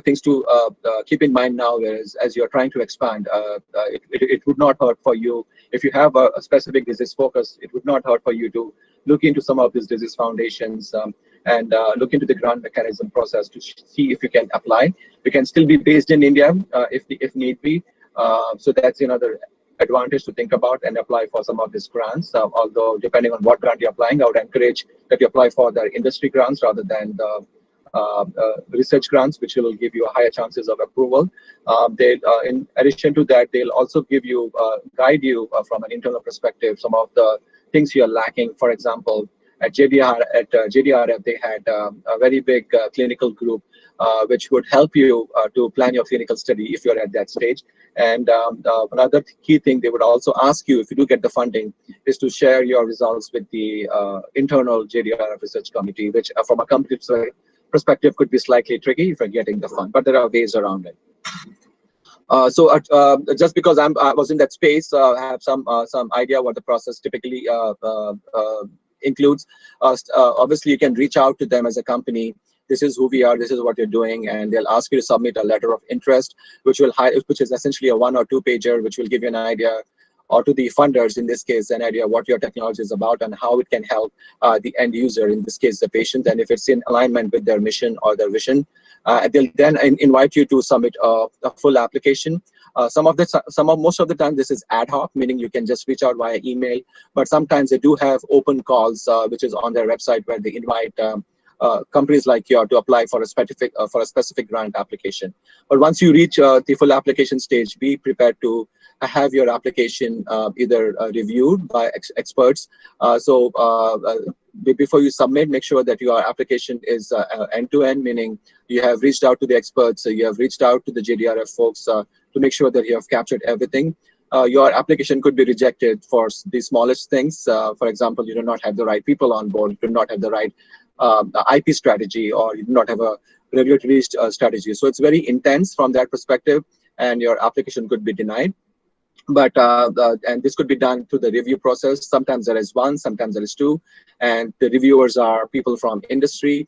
things to keep in mind now is, as you're trying to expand, it would not hurt for you, if you have a specific disease focus, it would not hurt for you to look into some of these disease foundations and look into the grant mechanism process to see if you can apply. You can still be based in India if need be. So that's another advantage to think about and apply for some of these grants. Although depending on what grant you're applying, I would encourage that you apply for the industry grants rather than the research grants, which will give you higher chances of approval. In addition to that, they'll also give you, guide you from an internal perspective, some of the things you're lacking. For example, at JDRF, they had a very big clinical group, which would help you to plan your clinical study if you're at that stage. And another key thing they would also ask you, if you do get the funding, is to share your results with the internal JDRF research committee, which from a company perspective could be slightly tricky if you're getting the fund, but there are ways around it. Just because I was in that space, I have some idea what the process typically includes. Obviously, you can reach out to them as a company. This is who we are, this is what you're doing, and they'll ask you to submit a letter of interest, which is essentially a 1 or 2 pager, which will give you an idea, or to the funders in this case, an idea what your technology is about and how it can help the end user, in this case the patient, and if it's in alignment with their mission or their vision. They'll then invite you to submit a full application. Most of the time this is ad hoc, meaning you can just reach out via email, but sometimes they do have open calls, which is on their website, where they invite companies like you to apply for a specific grant application. But once you reach the full application stage, be prepared to have your application either reviewed by experts. Before you submit, make sure that your application is end-to-end, meaning you have reached out to the experts, you have reached out to the JDRF folks to make sure that you have captured everything. Your application could be rejected for the smallest things. For example, you do not have the right people on board, you do not have the right IP strategy, or you do not have a regulatory strategy. So it's very intense from that perspective, and your application could be denied. But and this could be done through the review process. Sometimes there is 1, sometimes there is 2, and the reviewers are people from industry,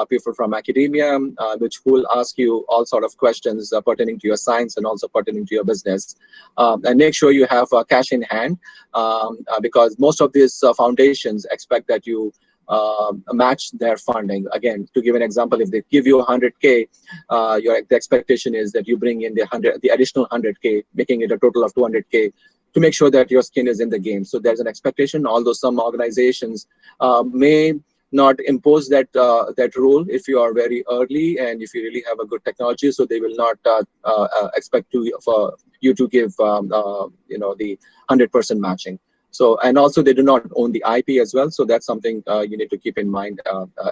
people from academia, which will ask you all sort of questions pertaining to your science and also pertaining to your business. And make sure you have cash in hand, because most of these foundations expect that you match their funding. Again, to give an example, if they give you 100K, the expectation is that you bring in the additional 100K, making it a total of 200K, to make sure that your skin is in the game. So there's an expectation, although some organizations may not impose that rule if you are very early and if you really have a good technology. So they will not expect for you to give the 100% matching. So, and also they do not own the IP as well. So that's something you need to keep in mind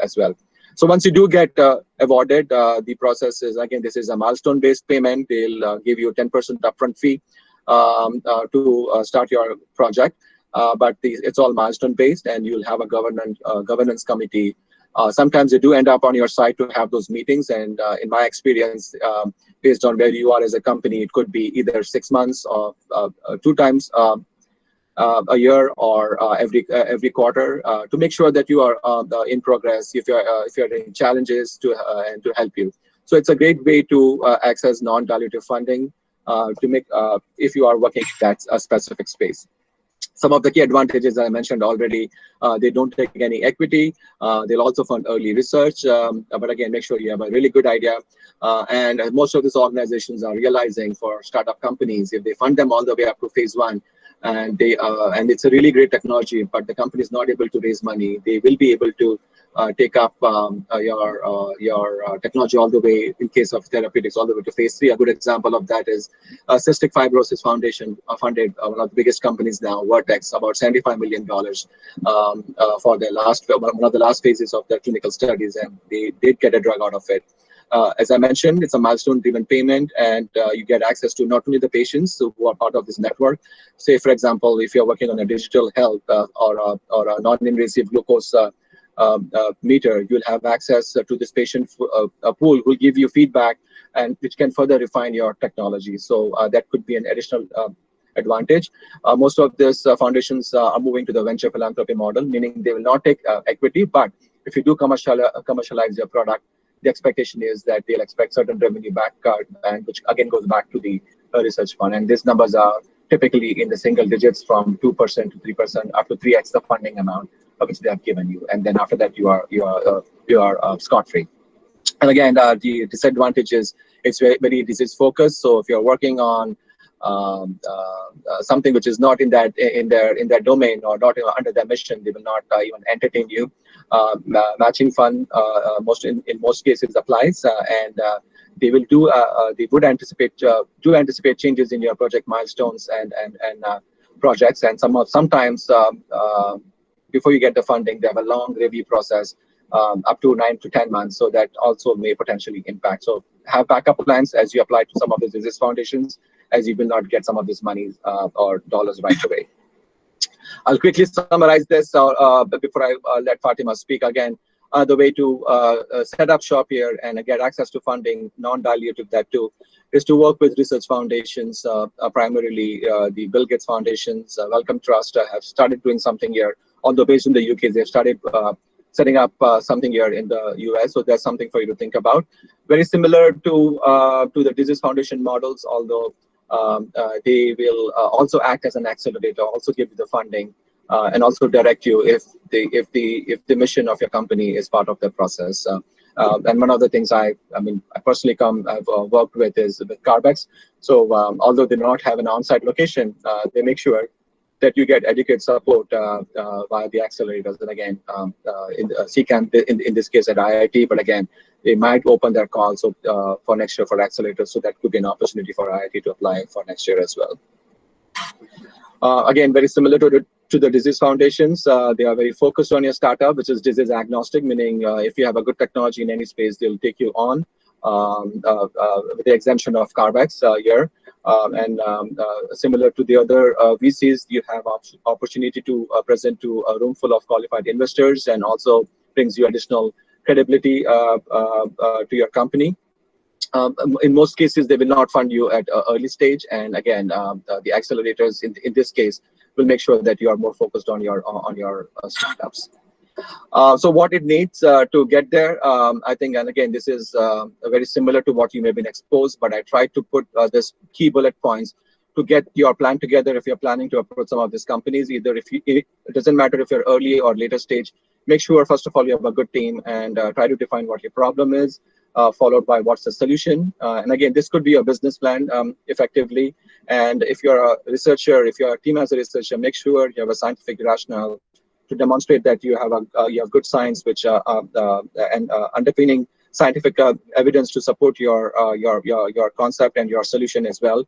as well. So once you do get awarded, the process is, again, this is a milestone-based payment. They'll give you a 10% upfront fee to start your project. But it's all milestone-based, and you'll have a governance committee Sometimes they do end up on your site to have those meetings, and in my experience, based on where you are as a company, it could be either 6 months or 2 times a year, or every quarter, to make sure that you are in progress, if you're in challenges, and to help you. So it's a great way to access non-dilutive funding to make if you are working in that specific space. Some of the key advantages I mentioned already: they don't take any equity. They'll also fund early research, but again, make sure you have a really good idea. And most of these organizations are realizing, for startup companies, if they fund them all the way up to phase 1, and it's a really great technology, but the company is not able to raise money, they will be able to take up your technology all the way, in case of therapeutics, all the way to phase 3. A good example of that is Cystic Fibrosis Foundation funded one of the biggest companies now, Vertex, about $75 million for their one of the last phases of their clinical studies, and they did get a drug out of it. As I mentioned, it's a milestone-driven payment, and you get access to not only the patients who are part of this network. Say, for example, if you're working on a digital health or a non-invasive glucose meter, you'll have access to this patient pool who will give you feedback, and which can further refine your technology. So that could be an additional advantage. Most of these foundations are moving to the venture philanthropy model, meaning they will not take equity, but if you do commercialize your product, the expectation is that they'll expect certain revenue back, and which again goes back to the research fund. And these numbers are typically in the single digits, from 2% to 3%, up to 3x the funding amount which they have given you. And then after that, you are scot-free. And again, the disadvantage is it's very disease focused. So if you're working on something which is not in their domain, or not under their mission, they will not even entertain you. Matching fund in most cases applies, and they would anticipate changes in your project milestones and projects, and sometimes before you get the funding, they have a long review process, up to 9 to 10 months. So that also may potentially impact. So have backup plans as you apply to some of these disease foundations, as you will not get some of this money or dollars right away. I'll quickly summarize this before I let Fatima speak again. The way to set up shop here and get access to funding, non-dilutive that too, is to work with research foundations, primarily the Bill Gates Foundations, Wellcome Trust have started doing something here. Although based in the UK, they've started setting up something here in the US, so that's something for you to think about. Very similar to the disease foundation models, although they will also act as an accelerator, also give you the funding, and also direct you if the mission of your company is part of the process. And one of the things I personally I've worked with is with Carbex. So although they do not have an on-site location, they make sure that you get adequate support via the accelerators. And again, in CCAM, in this case at IIT, but again, they might open their calls for next year for accelerators. So that could be an opportunity for IIT to apply for next year as well. Again, very similar to the disease foundations, they are very focused on your startup, which is disease agnostic, meaning if you have a good technology in any space, they'll take you on with the exemption of Carbex here. And similar to the other VCs, you have opportunity to present to a room full of qualified investors, and also brings you additional credibility to your company. In most cases, they will not fund you at an early stage, and again, the accelerators in this case will make sure that you are more focused on your startups. So what it needs to get there, I think, and again, this is very similar to what you may have been exposed, but I tried to put this key bullet points to get your plan together if you're planning to approach some of these companies. Either it doesn't matter if you're early or later stage, make sure first of all you have a good team, and try to define what your problem is, followed by what's the solution. And again, this could be a business plan effectively. And if you're a researcher, if your team has a researcher, make sure you have a scientific rationale to demonstrate that you have good science, which and underpinning scientific evidence to support your concept and your solution as well.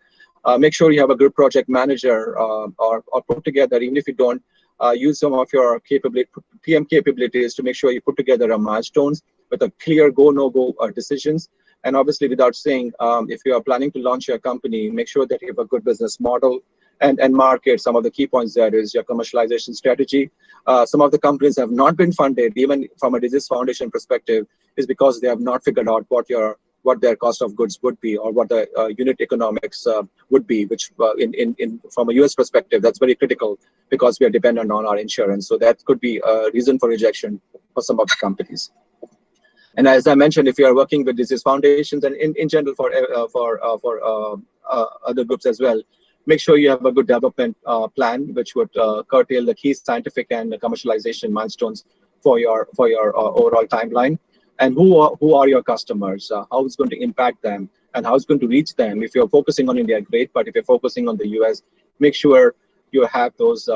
Make sure you have a good project manager, or put together, even if you don't use some of your PM capabilities, to make sure you put together a milestones with a clear go no go decisions. And obviously, without saying, if you are planning to launch your company, make sure that you have a good business model, and market. Some of the key points there is your commercialization strategy. Some of the companies have not been funded, even from a disease foundation perspective, is because they have not figured out what their cost of goods would be, or what the unit economics would be, which from a US perspective, that's very critical because we are dependent on our insurance. So that could be a reason for rejection for some of the companies. And as I mentioned, if you are working with disease foundations and in general for other groups as well, make sure you have a good development plan, which would curtail the key scientific and commercialization milestones for your overall timeline. And who are your customers? How it's going to impact them, and how it's going to reach them. If you're focusing on India, great. But if you're focusing on the US, make sure you have those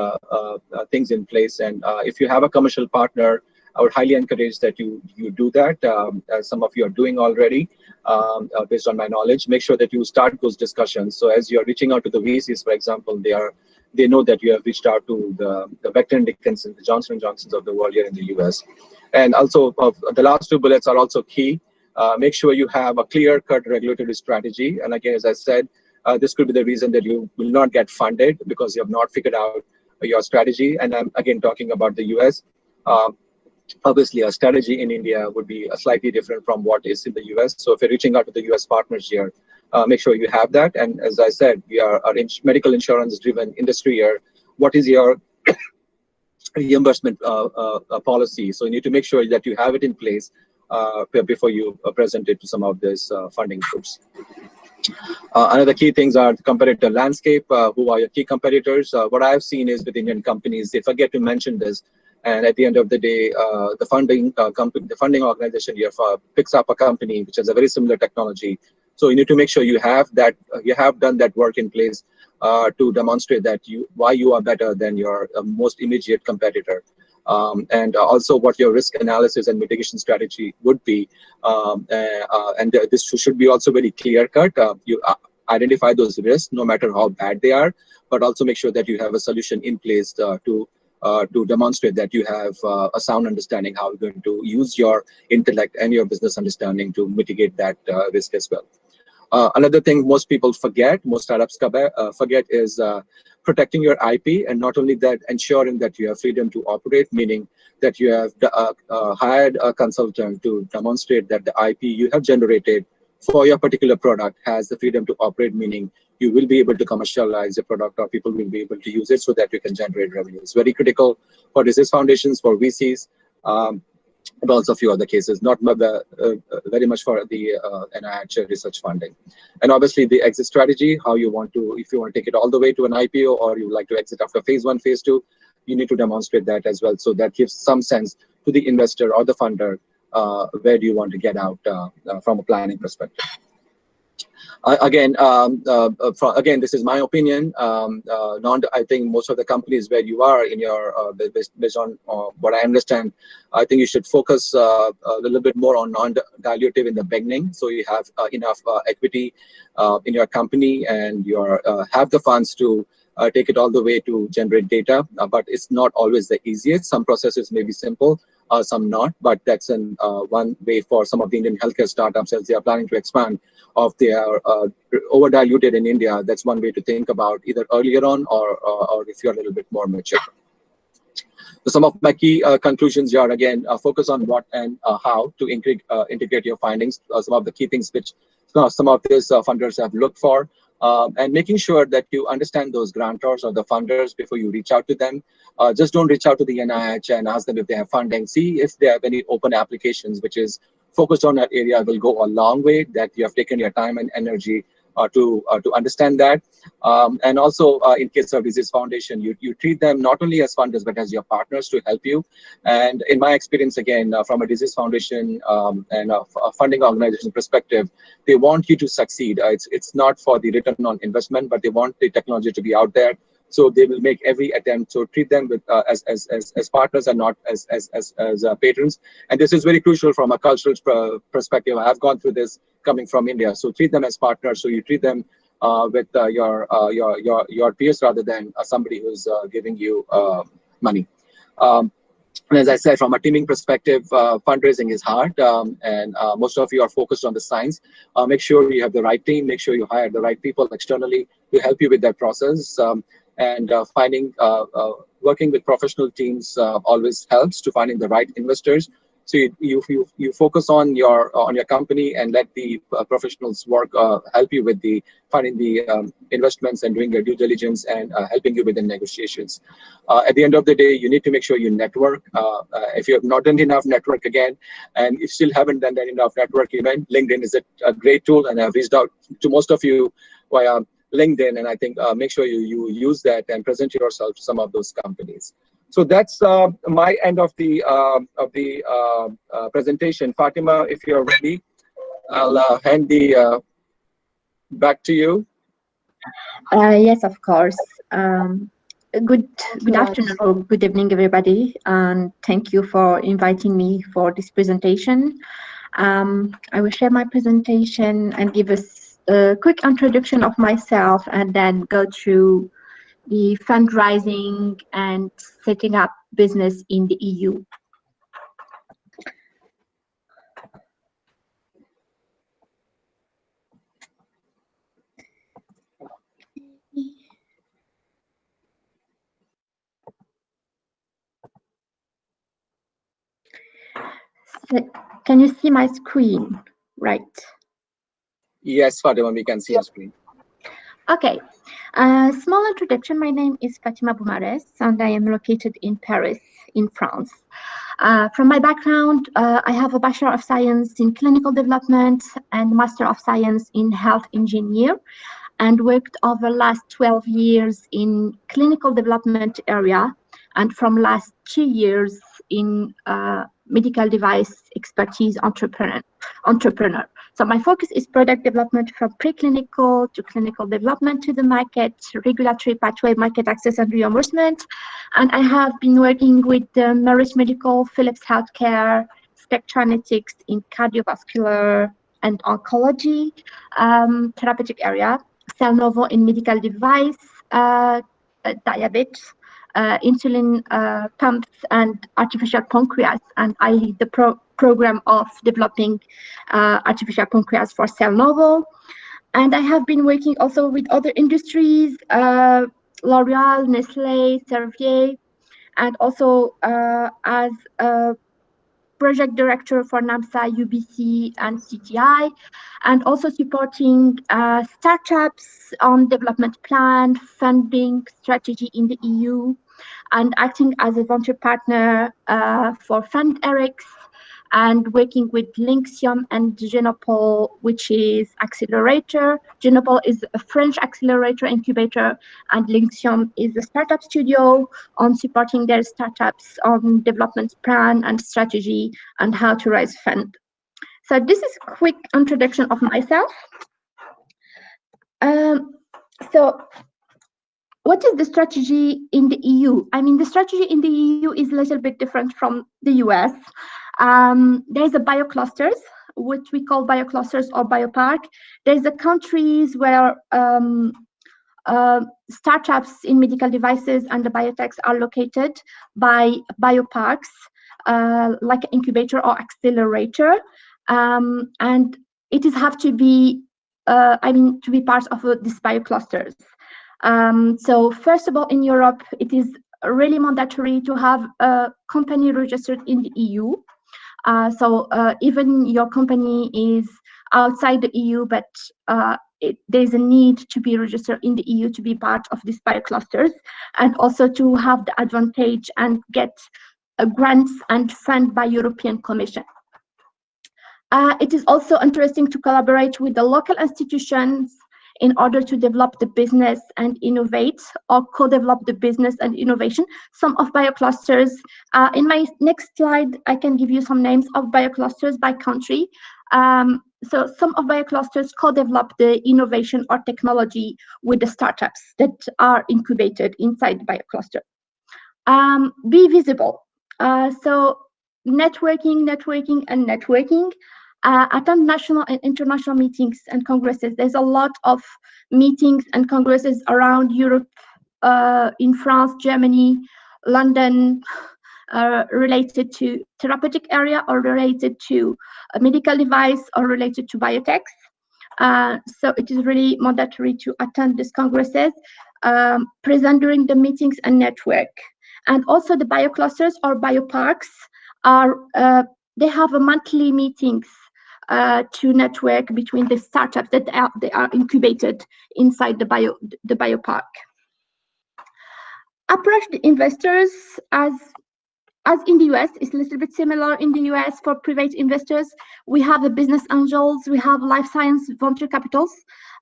things in place. And if you have a commercial partner, I would highly encourage that you do that, as some of you are doing already, based on my knowledge. Make sure that you start those discussions. So as you're reaching out to the VCs, for example, they know that you have reached out to the Becton Dickinson, the Johnson & Johnsons of the world here in the US. And also, the last two bullets are also key. Make sure you have a clear-cut regulatory strategy. And again, as I said, this could be the reason that you will not get funded, because you have not figured out your strategy. And I'm again talking about the US. Obviously, a strategy in India would be slightly different from what is in the US. So if you're reaching out to the US partners here, make sure you have that. And as I said, we are a medical insurance-driven industry here. What is your reimbursement policy? So you need to make sure that you have it in place before you present it to some of these funding groups. Another key things are the competitor landscape. Who are your key competitors? What I've seen is with Indian companies, they forget to mention this. And at the end of the day, the funding organization here picks up a company which has a very similar technology. So you need to make sure you have that, you have done that work in place to demonstrate that why you are better than your most immediate competitor, and also what your risk analysis and mitigation strategy would be. And this should be also very clear cut. You identify those risks, no matter how bad they are, but also make sure that you have a solution in place to demonstrate that you have a sound understanding how you're going to use your intellect and your business understanding to mitigate that risk as well. Another thing most people forget, most startups forget, is protecting your IP, and not only that, ensuring that you have freedom to operate, meaning that you have hired a consultant to demonstrate that the IP you have generated for your particular product has the freedom to operate, meaning you will be able to commercialize the product, or people will be able to use it so that you can generate revenue. It's very critical for disease foundations, for VCs, and also a few other cases, not very much for the NIH research funding. And obviously the exit strategy, how you want to, if you want to take it all the way to an IPO, or you like to exit after phase 1, phase 2, you need to demonstrate that as well. So that gives some sense to the investor or the funder, where do you want to get out from a planning perspective. Again, this is my opinion. I think most of the companies where you are in your based on what I understand, I think you should focus a little bit more on non-dilutive in the beginning, so you have enough equity in your company, and you have the funds to take it all the way to generate data. But it's not always the easiest. Some processes may be simple, some not. But that's one way for some of the Indian healthcare startups as they are planning to expand. If they are over diluted in India, that's one way to think about, either earlier on or if you're a little bit more mature. So some of my key conclusions here, again, focus on what and how to integrate your findings. Some of the key things which some of these funders have looked for, and making sure that you understand those grantors or the funders before you reach out to them. Just don't reach out to the NIH and ask them if they have funding. See if they have any open applications, which is focused on that area, will go a long way, that you have taken your time and energy to understand that. And also in case of disease foundation, you treat them not only as funders but as your partners to help you. And in my experience, again, from a disease foundation and a funding organization perspective, they want you to succeed. It's not for the return on investment, but they want the technology to be out there. So they will make every attempt to treat them with as partners and not as patrons. And this is very crucial from a cultural perspective. I have gone through this coming from India. So treat them as partners. So you treat them with your peers rather than somebody who's giving you money. And as I said, from a teaming perspective, fundraising is hard, and most of you are focused on the science. Make sure you have the right team. Make sure you hire the right people externally to help you with that process. And working with professional teams always helps to finding the right investors. So you focus on your company and let the professionals work help you with the finding the investments and doing your due diligence and helping you with the negotiations. At the end of the day, you need to make sure you network. If you have not done enough network again, and you still haven't done enough network event, LinkedIn is a great tool, and I've reached out to most of you via LinkedIn, and I think make sure you use that and present yourself to some of those companies. So that's my end of the presentation. Fatima, if you're ready, I'll hand the back to you. Yes, of course. Good Dhanuraj. afternoon or good evening, everybody, and thank you for inviting me for this presentation. I will share my presentation and give us a quick introduction of myself, and then go through the fundraising and setting up business in the EU. So, can you see my screen? Right. Yes, Fatima, we can see your screen. Okay. Small introduction. My name is Fatima Boumares, and I am located in Paris, in France. From my background, I have a Bachelor of Science in Clinical Development and Master of Science in Health Engineer, and worked over last 12 years in clinical development area, and from last 2 years in medical device expertise entrepreneur. So my focus is product development from preclinical to clinical development to the market, regulatory pathway, market access and reimbursement. And I have been working with Maris Medical, Philips Healthcare, Spectranetics in cardiovascular and oncology therapeutic area, Cellnovo in medical device, diabetes, insulin pumps and artificial pancreas, and I lead the program of developing artificial pancreas for Cellnovo. And I have been working also with other industries, L'Oreal, Nestlé, Servier, and also as a project director for NAMSA, UBC, and CTI, and also supporting startups on development plan, funding strategy in the EU, and acting as a venture partner for FundRx, and working with Linxium and Genopole, which is Accelerator. Genopole is a French accelerator incubator, and Linxium is a startup studio on supporting their startups on development plan and strategy and how to raise fund. So this is a quick introduction of myself. So what is the strategy in the EU? I mean, the strategy in the EU is a little bit different from the US. There's a bioclusters, which we call bioclusters or biopark. There's the countries where startups in medical devices and the biotechs are located by bioparks, like an incubator or accelerator, and it is have to be, to be part of these bioclusters. So first of all, in Europe, it is really mandatory to have a company registered in the EU. So even your company is outside the EU, but there's a need to be registered in the EU to be part of these bioclusters, and also to have the advantage and get grants and fund by European Commission. It is also interesting to collaborate with the local institutions in order to develop the business and innovate, or co-develop the business and innovation. Some of bioclusters, in my next slide, I can give you some names of bioclusters by country. So some of bioclusters co-develop the innovation or technology with the startups that are incubated inside the biocluster. Be visible. So networking, and networking. Attend national and international meetings and congresses. There's a lot of meetings and congresses around Europe, in France, Germany, London, related to therapeutic area or related to a medical device or related to biotech. So it is really mandatory to attend these congresses, present during the meetings and network. And also the bioclusters or bioparks are, they have a monthly meetings to network between the startups that they are incubated inside the biopark. Approach the investors as in the US, it's a little bit similar in the US for private investors. We have the business angels, we have life science venture capitals,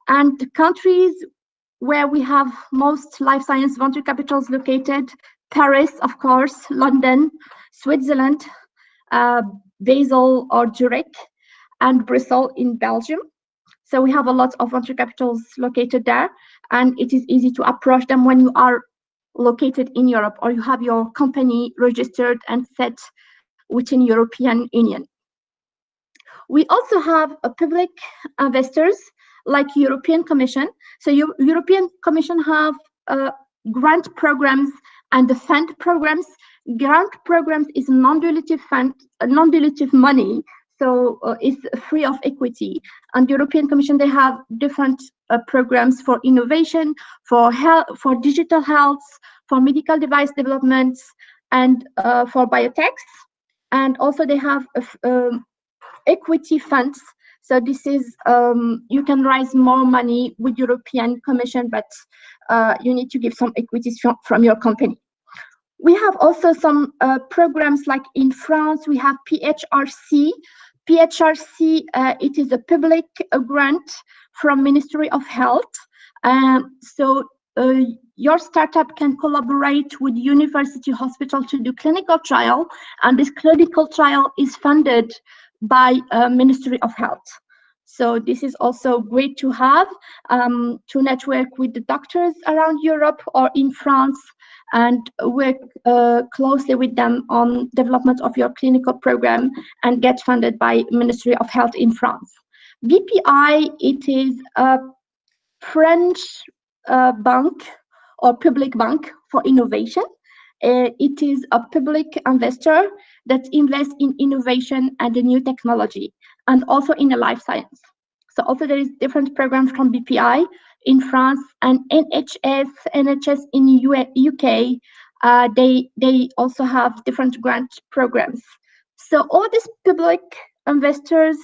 and the countries where we have most life science venture capitals located: Paris, of course, London, Switzerland, Basel or Zurich, and Brussels in Belgium. So we have a lot of venture capitals located there, and it is easy to approach them when you are located in Europe or you have your company registered and set within European Union. We also have a public investors like European Commission. So European Commission have grant programs and the fund programs. Grant programs is non-dilutive fund, non-dilutive money, so it's free of equity. And European Commission, they have different programs for innovation, for health, for digital health, for medical device developments, and for biotechs. And also they have equity funds. So this is, you can raise more money with European Commission, but you need to give some equities from your company. We have also some programs like in France, we have PHRC. PHRC, it is a public grant from Ministry of Health. So your startup can collaborate with university hospital to do clinical trial, and this clinical trial is funded by Ministry of Health. So this is also great to have, to network with the doctors around Europe or in France and work closely with them on development of your clinical program and get funded by Ministry of Health in France. BPI, it is a French bank or public bank for innovation. It is a public investor that invests in innovation and the new technology, and also in the life science. So also there is different programs from BPI in France and NHS in UK. They also have different grant programs. So all these public investors,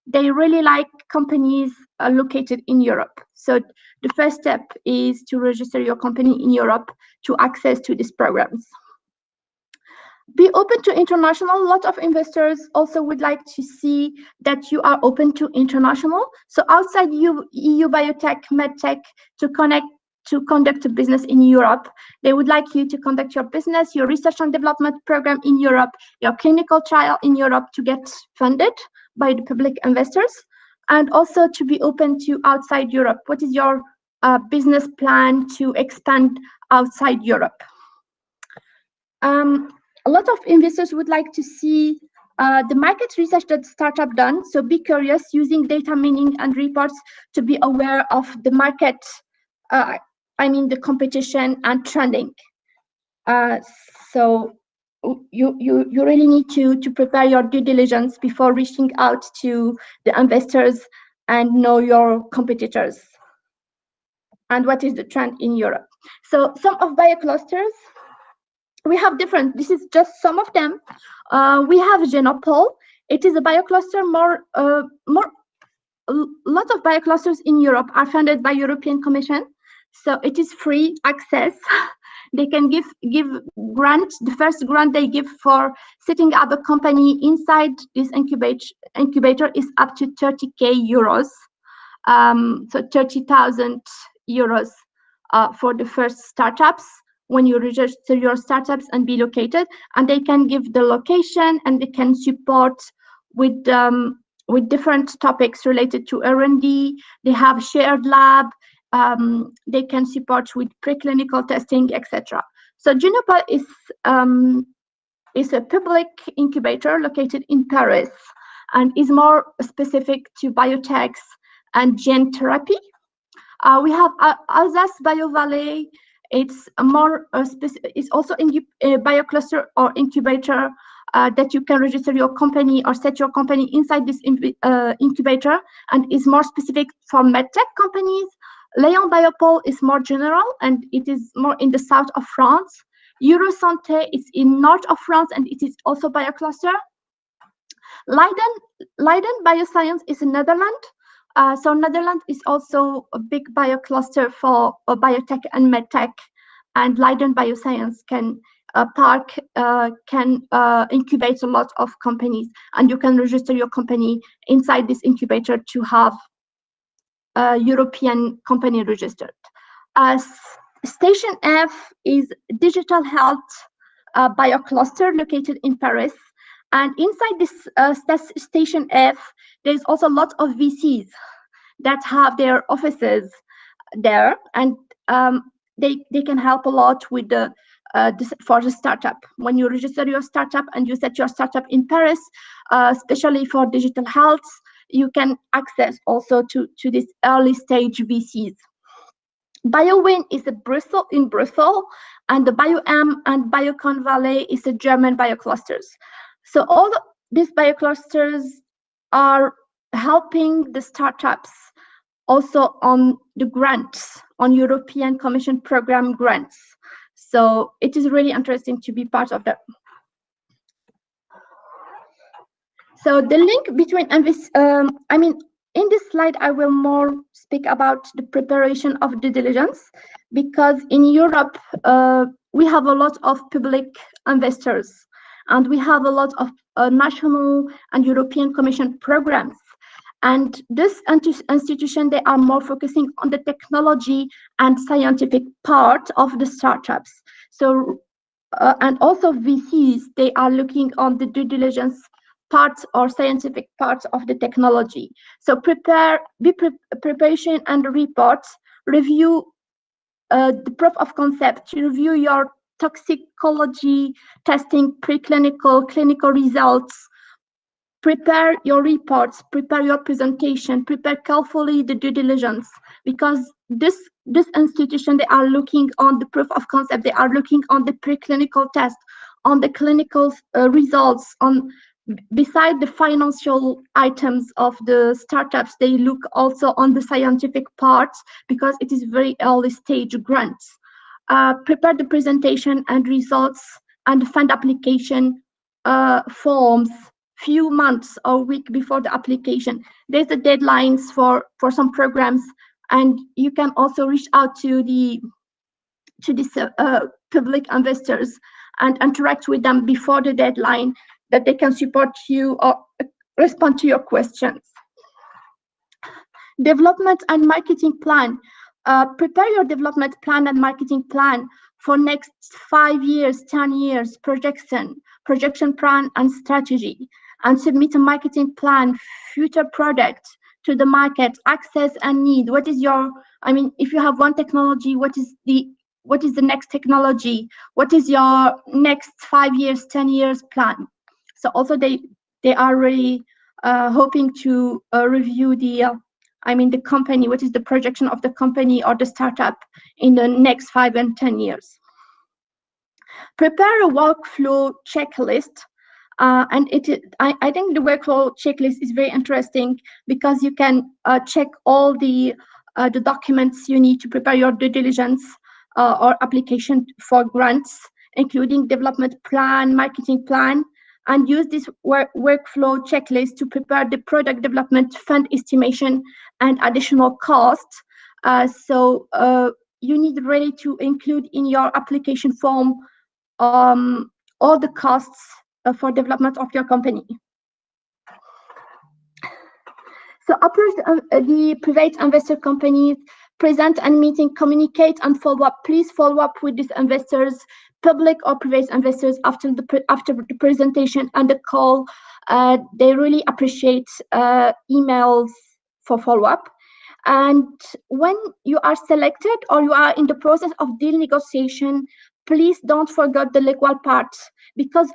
they really like companies located in Europe. So the first step is to register your company in Europe to access to these programs. Be open to international. A lot of investors also would like to see that you are open to international. So outside EU biotech, medtech, to conduct a business in Europe, they would like you to conduct your business, your research and development program in Europe, your clinical trial in Europe to get funded by the public investors, and also to be open to outside Europe. What is your business plan to expand outside Europe? A lot of investors would like to see the market research that startup done. So be curious, using data mining and reports to be aware of the market, I mean the competition and trending. So you really need to prepare your due diligence before reaching out to the investors and know your competitors and what is the trend in Europe. So some of bioclusters, we have different, this is just some of them. We have Genopol. It is a biocluster, a lot of bioclusters in Europe are funded by European Commission. So it is free access. They can give grant. The first grant they give for setting up a company inside this incubator is up to 30,000 euros. So 30,000 euros for the first startups when you register your startups and be located, and they can give the location and they can support with different topics related to R&D. They have shared lab. They can support with preclinical testing, etc. So Genopol is a public incubator located in Paris and is more specific to biotechs and gene therapy. We have Alsace BioValley. It's a more specific. It's also in a biocluster or incubator that you can register your company or set your company inside this incubator, and is more specific for medtech companies. Léon Biopole is more general, and it is more in the south of France. Eurosante is in north of France, and it is also biocluster. Leiden Bioscience is in Netherlands. So Netherlands is also a big biocluster for biotech and medtech, and Leiden Bioscience can incubate a lot of companies, and you can register your company inside this incubator to have a European company registered. Station F is digital health biocluster located in Paris. And inside this Station F, there's also a lot of VCs that have their offices there, and they can help a lot with for the startup. When you register your startup and you set your startup in Paris, especially for digital health, you can access also to this early stage VCs. BioWin is in Brussels, and the BioM and Biocon Valley is the German bioclusters. So all these bioclusters are helping the startups also on the grants, on European Commission program grants. So it is really interesting to be part of that. So the link between in this slide, I will more speak about the preparation of due diligence, because in Europe, we have a lot of public investors, and we have a lot of national and European Commission programs. And this institution, they are more focusing on the technology and scientific part of the startups. So, and also VCs, they are looking on the due diligence parts or scientific parts of the technology. So preparation and reports, review the proof of concept, review your toxicology testing, preclinical, clinical results, prepare your reports, prepare your presentation, prepare carefully the due diligence, because this institution, they are looking on the proof of concept, they are looking on the preclinical test, on the clinical results, on beside the financial items of the startups, they look also on the scientific parts, because it is very early stage grants. Prepare the presentation and results and fund application forms few months or week before the application. There's the deadlines for some programs, and you can also reach out to these public investors and interact with them before the deadline, that they can support you or respond to your questions. Development and marketing plan. Prepare your development plan and marketing plan for next 5 years, 10 years, projection plan and strategy, and submit a marketing plan, future product to the market, access and need. What is your, if you have one technology, what is the next technology? What is your next 5 years, 10 years plan? So also they are really hoping to review the company, what is the projection of the company or the startup in the next 5 and 10 years. Prepare a workflow checklist. And I think the workflow checklist is very interesting, because you can check all the documents you need to prepare your due diligence or application for grants, including development plan, marketing plan, and use this workflow checklist to prepare the product development fund estimation and additional costs. So you need really to include in your application form all the costs for development of your company. So the private investor companies present and meeting, communicate and follow up. Please follow up with these investors, public or private investors, after the presentation and the call. They really appreciate emails for follow up. And when you are selected or you are in the process of deal negotiation, please don't forget the legal part, because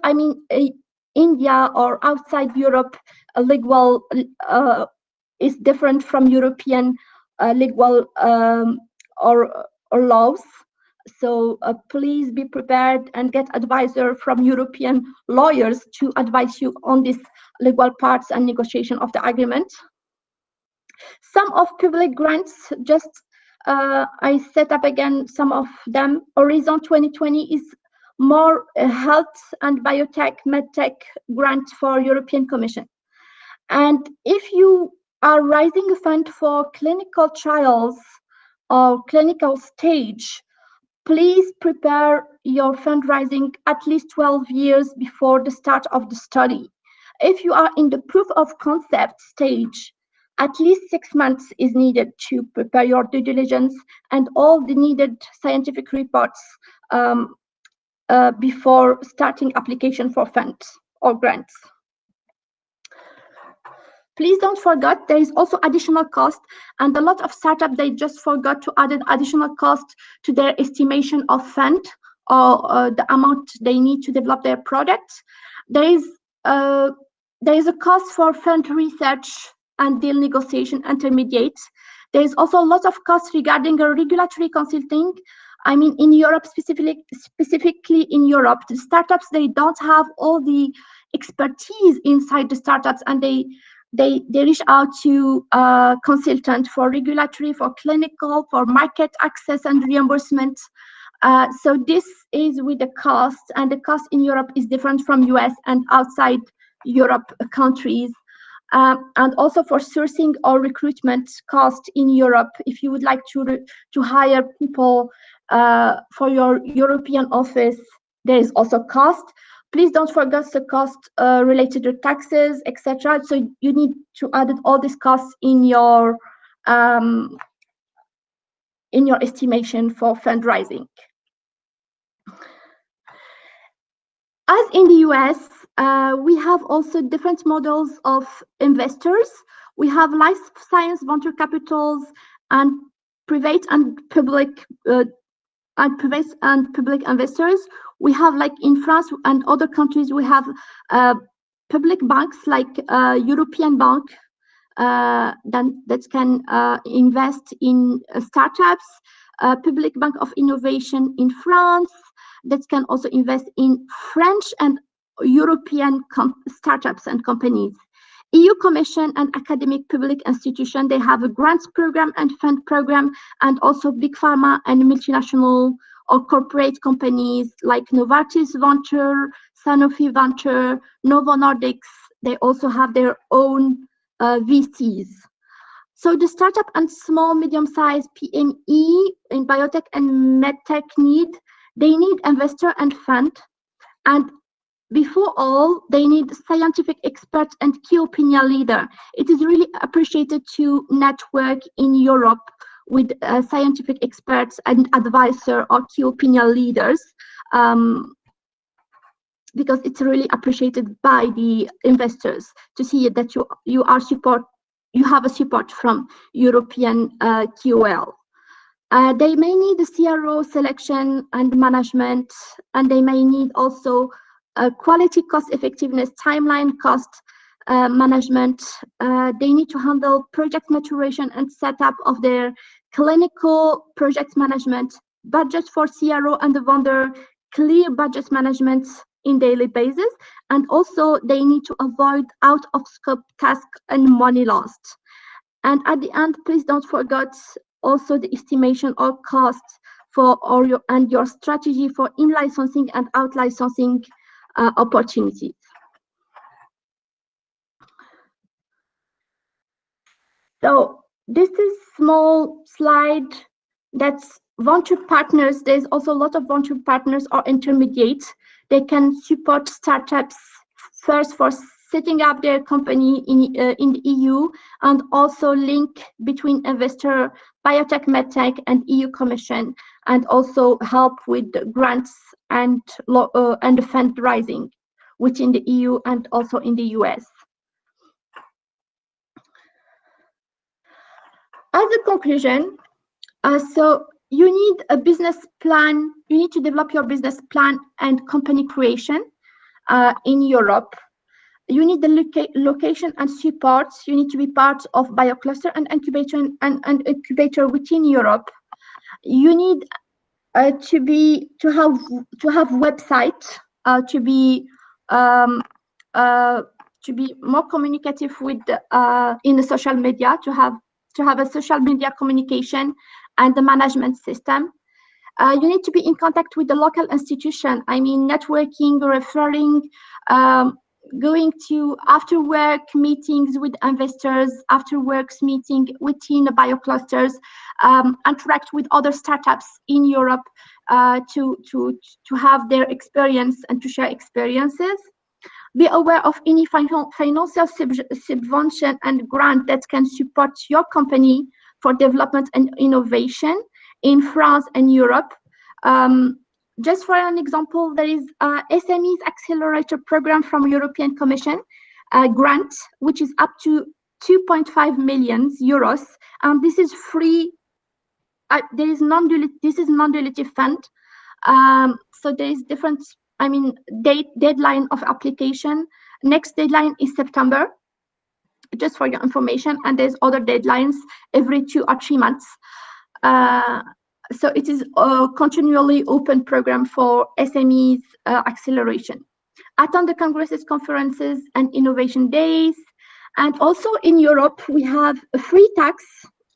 India or outside Europe, legal is different from European legal or laws. So please be prepared and get advisor from European lawyers to advise you on these legal parts and negotiation of the agreement. Some of public grants, just I set up again some of them. Horizon 2020 is more health and biotech, medtech grant for European Commission. And if you are raising a fund for clinical trials or clinical stage, please prepare your fundraising at least 12 years before the start of the study. If you are in the proof of concept stage, at least 6 months is needed to prepare your due diligence and all the needed scientific reports before starting application for funds or grants. Please don't forget there is also additional cost, and a lot of startups, they just forgot to add an additional cost to their estimation of fund or the amount they need to develop their products. There is a cost for fund research and deal negotiation intermediates. There is also a lot of costs regarding regulatory consulting. I mean, in Europe, specifically in Europe, the startups, they don't have all the expertise inside the startups, and they reach out to consultant for regulatory, for clinical, for market access and reimbursement. So this is with the cost, and the cost in Europe is different from US and outside Europe countries. And also for sourcing or recruitment cost in Europe, if you would like to hire people for your European office, there is also cost. Please don't forget the cost related to taxes, etc. So you need to add all these costs in your estimation for fundraising. As in the US, we have also different models of investors. We have life science venture capitals and private and public investors. We have, like in France and other countries, we have public banks like European Bank that can invest in startups, Public Bank of Innovation in France that can also invest in French and European startups and companies. EU Commission and academic public institution, they have a grants program and fund program, and also big pharma and multinational or corporate companies like Novartis Venture, Sanofi Venture, Novo Nordics, they also have their own VCs. So the startup and small, medium-sized PME in biotech and medtech they need investor and fund. And before all, they need scientific experts and key opinion leader. It is really appreciated to network in Europe with scientific experts and advisor or key opinion leaders, because it's really appreciated by the investors to see that you have a support from European QL. They may need a CRO selection and management, and they may need also quality, cost effectiveness, timeline, cost management. They need to handle project maturation and setup of their clinical project management, budget for CRO and the vendor, clear budget management in daily basis, and also they need to avoid out of scope task and money lost. And at the end, please don't forget also the estimation or cost for your strategy for in-licensing and out-licensing opportunities. So this is small slide that's venture partners. There's also a lot of venture partners or intermediates. They can support startups first for setting up their company in the EU, and also link between investor, biotech, medtech, and EU Commission, and also help with grants and fundraising within the EU and also in the US. As a conclusion, so you need a business plan. You need to develop your business plan and company creation in Europe. You need the location and support. You need to be part of biocluster and incubator within Europe. You need have website, to be um, to be more communicative with in the social media, to have a social media communication and the management system. You need to be in contact with the local institution. I mean, networking, referring, um, going to after work meetings with investors, after works meeting within the bioclusters, interact with other startups in Europe to have their experience and to share experiences. Be aware of any financial subvention and grant that can support your company for development and innovation in France and Europe. Just for an example, there is a SMEs Accelerator program from European Commission, grant, which is up to 2.5 million euros, and this is free. This is non-dilutive fund. So there is different, deadline of application. Next deadline is September, just for your information, and there's other deadlines every 2 or 3 months. So it is a continually open program for SMEs acceleration. Attend the congresses, conferences, and innovation days. And also in Europe, we have a free tax.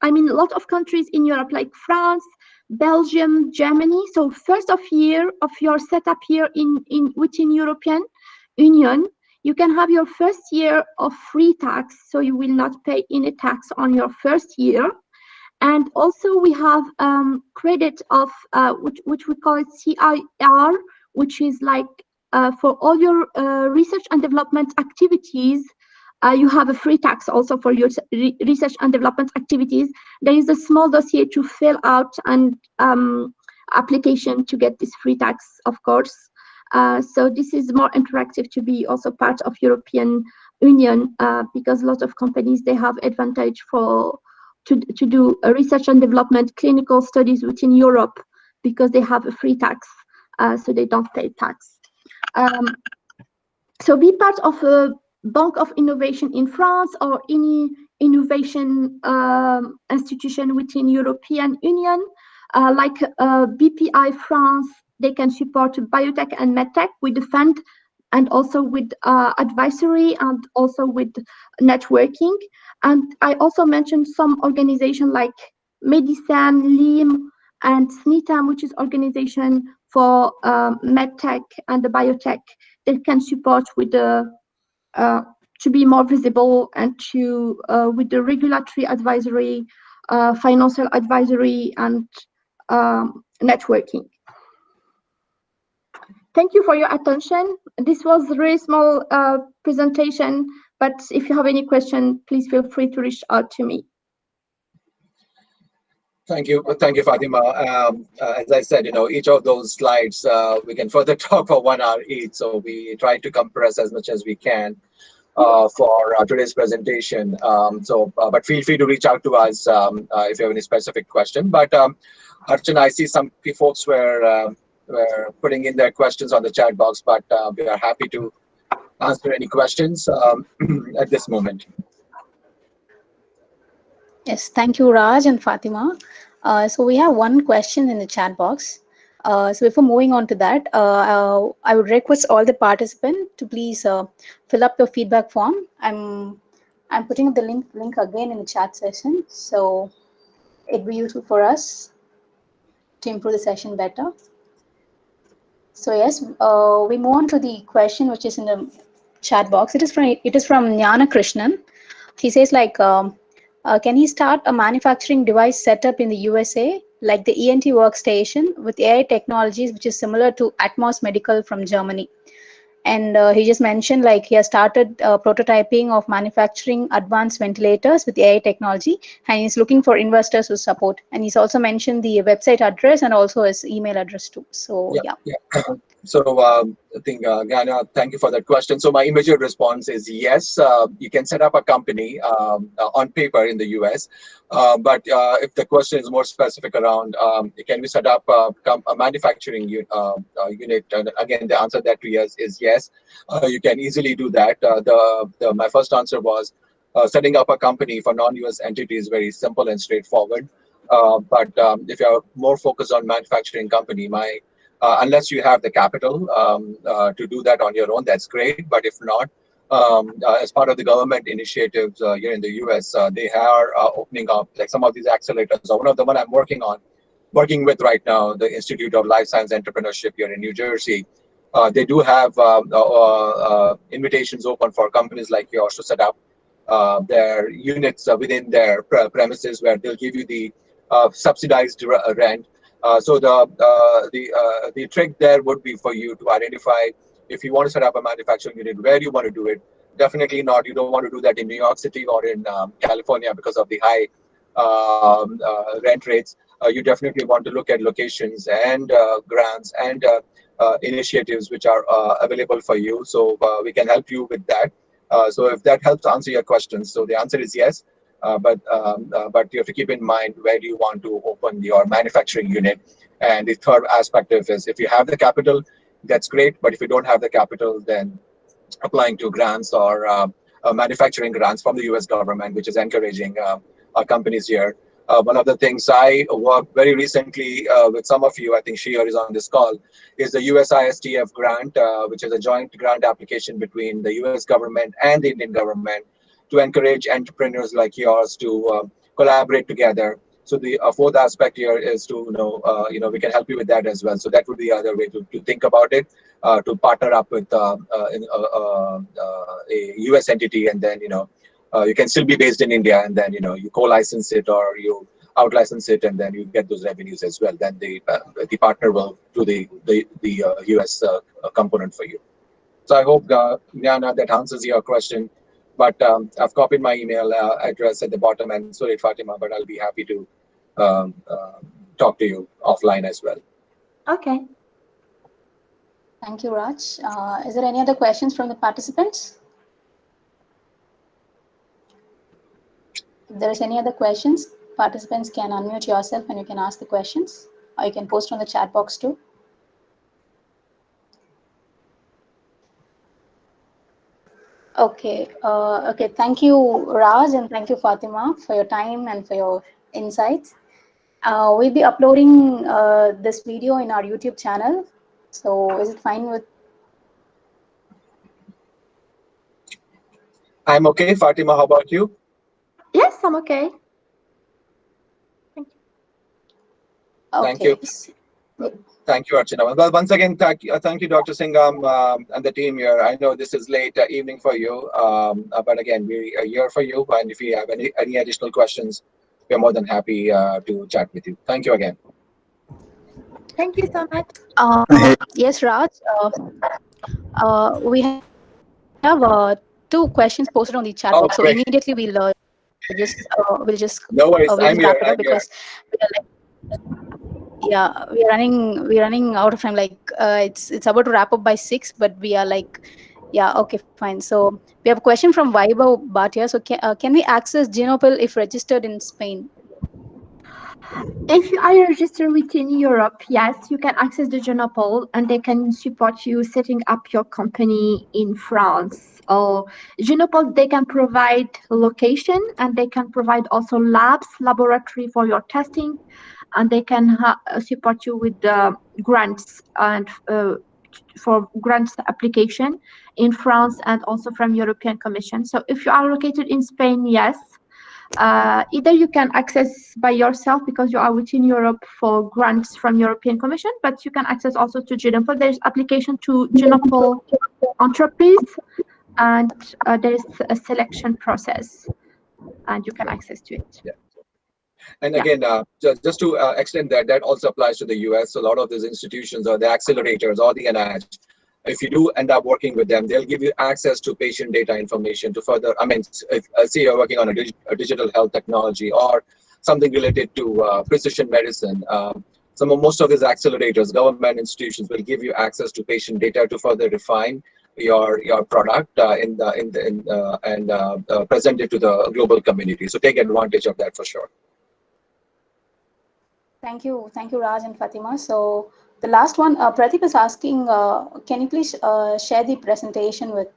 I mean, a lot of countries in Europe, like France, Belgium, Germany. So first of year of your setup here within European Union, you can have your first year of free tax. So you will not pay any tax on your first year. And also we have credit of which we call it CIR, which is like for all your research and development activities. You have a free tax also for your research and development activities. There is a small dossier to fill out and application to get this free tax, of course. So this is more interactive to be also part of European Union because a lot of companies, they have advantage to do a research and development clinical studies within Europe because they have a free tax, so they don't pay tax. So be part of a Bank of Innovation in France or any innovation institution within European Union, like BPI France. They can support biotech and medtech with the fund and also with advisory and also with networking. And I also mentioned some organization like Medicine, LIM, and SNITAM, which is organization for medtech and the biotech that can support with the to be more visible and to with the regulatory advisory, financial advisory, and networking. Thank you for your attention. This was a very small presentation, but if you have any question, please feel free to reach out to me. Thank you, Fatima. As I said, each of those slides we can further talk for 1 hour each. So we try to compress as much as we can for today's presentation. But feel free to reach out to us if you have any specific question. But Archana, I see some folks were putting in their questions on the chat box, but we are happy to answer any questions at this moment. Yes, thank you, Raj and Fatima. So we have one question in the chat box. So before moving on to that, I would request all the participants to please fill up your feedback form. I'm putting up the link again in the chat session, so it'd be useful for us to improve the session better. So yes, we move on to the question which is in the chat box. It is from Jnana Krishnan. He says like, can he start a manufacturing device setup in the USA, like the ENT workstation with AI technologies, which is similar to Atmos Medical from Germany? And he just mentioned like he has started prototyping of manufacturing advanced ventilators with AI technology, and he's looking for investors who support. And he's also mentioned the website address and also his email address too. So yeah. So I think, Ghana, thank you for that question. So my immediate response is yes, you can set up a company on paper in the US. But if the question is more specific around, can we set up a manufacturing unit? Again, the answer that we is yes, you can easily do that. My first answer was setting up a company for non-US entities is very simple and straightforward. But if you're more focused on manufacturing company, unless you have the capital to do that on your own, that's great. But if not, as part of the government initiatives here in the US, they are opening up like some of these accelerators. One of the one I'm working with right now, the Institute of Life Science Entrepreneurship here in New Jersey. They do have invitations open for companies like yours to set up their units within their premises, where they'll give you the subsidized rent. The trick there would be for you to identify if you want to set up a manufacturing unit, where you want to do it. Definitely not. You don't want to do that in New York City or in California because of the high rent rates. You definitely want to look at locations and grants and initiatives which are available for you. So we can help you with that. So if that helps answer your questions, so the answer is yes. But you have to keep in mind where do you want to open your manufacturing unit. And the third aspect of is if you have the capital, that's great. But if you don't have the capital, then applying to grants or manufacturing grants from the US government, which is encouraging our companies here. One of the things I worked very recently with some of you, I think Shia is on this call, is the USISTF grant, which is a joint grant application between the US government and the Indian government to encourage entrepreneurs like yours to collaborate together. So the fourth aspect here is to we can help you with that as well. So that would be the other way to think about it, to partner up with a US entity, and then you can still be based in India, and then you co-license it or you out-license it, and then you get those revenues as well. Then the partner will do the US component for you. So I hope, Jnana, that answers your question. But I've copied my email address at the bottom, and so did Fatima, but I'll be happy to talk to you offline as well. Okay. Thank you, Raj. Is there any other questions from the participants? If there is any other questions, participants can unmute yourself and you can ask the questions, or you can post on the chat box too. Okay. Okay. Thank you, Raj, and thank you, Fatima, for your time and for your insights. We'll be uploading this video in our YouTube channel. So is it fine with? I'm okay. Fatima, how about you? Yes, I'm okay. Thank you. Okay. Thank you, Archana. Well, once again, thank you, Dr. Singham, and the team here. I know this is late evening for you, but again, we are here for you. And if you have any additional questions, we are more than happy to chat with you. Thank you again. Thank you so much. Yes, Raj. We have two questions posted on the chat box. So great. immediately we'll just no worries. I'm wrap here. it up because we are running out of time. Like it's about to wrap up by 6, but we are like, yeah, okay, fine. So we have a question from Vaibhav Bhatia. So can we access Genopil if registered in Spain? If you are registered within Europe, yes, you can access the Genopol and they can support you setting up your company in France. Or Genopol, they can provide location and they can provide also laboratory for your testing, and they can support you with the grants and for grants application in France and also from European Commission. So if you are located in Spain, yes, either you can access by yourself because you are within Europe for grants from European Commission, but you can access also to Genopol. There's application to Genopol Entreprise, and there's a selection process, and you can access to it. Yeah. And again, just to extend that also applies to the US. So a lot of these institutions or the accelerators or the NIH, if you do end up working with them, they'll give you access to patient data information to further, I mean, if, say you're working on a digital health technology or something related to precision medicine, most of these accelerators, government institutions will give you access to patient data to further refine your product and present it to the global community. So take advantage of that for sure. Thank you, Raj and Fatima. So the last one, Pradeep is asking, can you please share the presentation with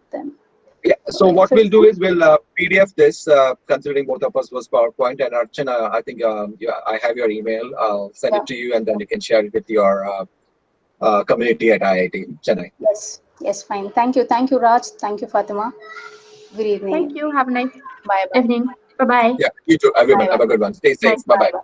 them? Yeah. So Okay, what so we'll do is we'll PDF this, considering both of us was PowerPoint, and Archana, I think yeah, I have your email. I'll send yeah, it to you, and then you can share it with your community at IIT Chennai. yes, yes, fine. Thank you, Raj. Thank you, Fatima. Good Thank evening. you. Have a nice Bye, bye. evening. Bye-bye. Yeah, you too, Bye, everyone. Have bye. a good one. Stay Bye. safe. Bye Bye, bye. bye.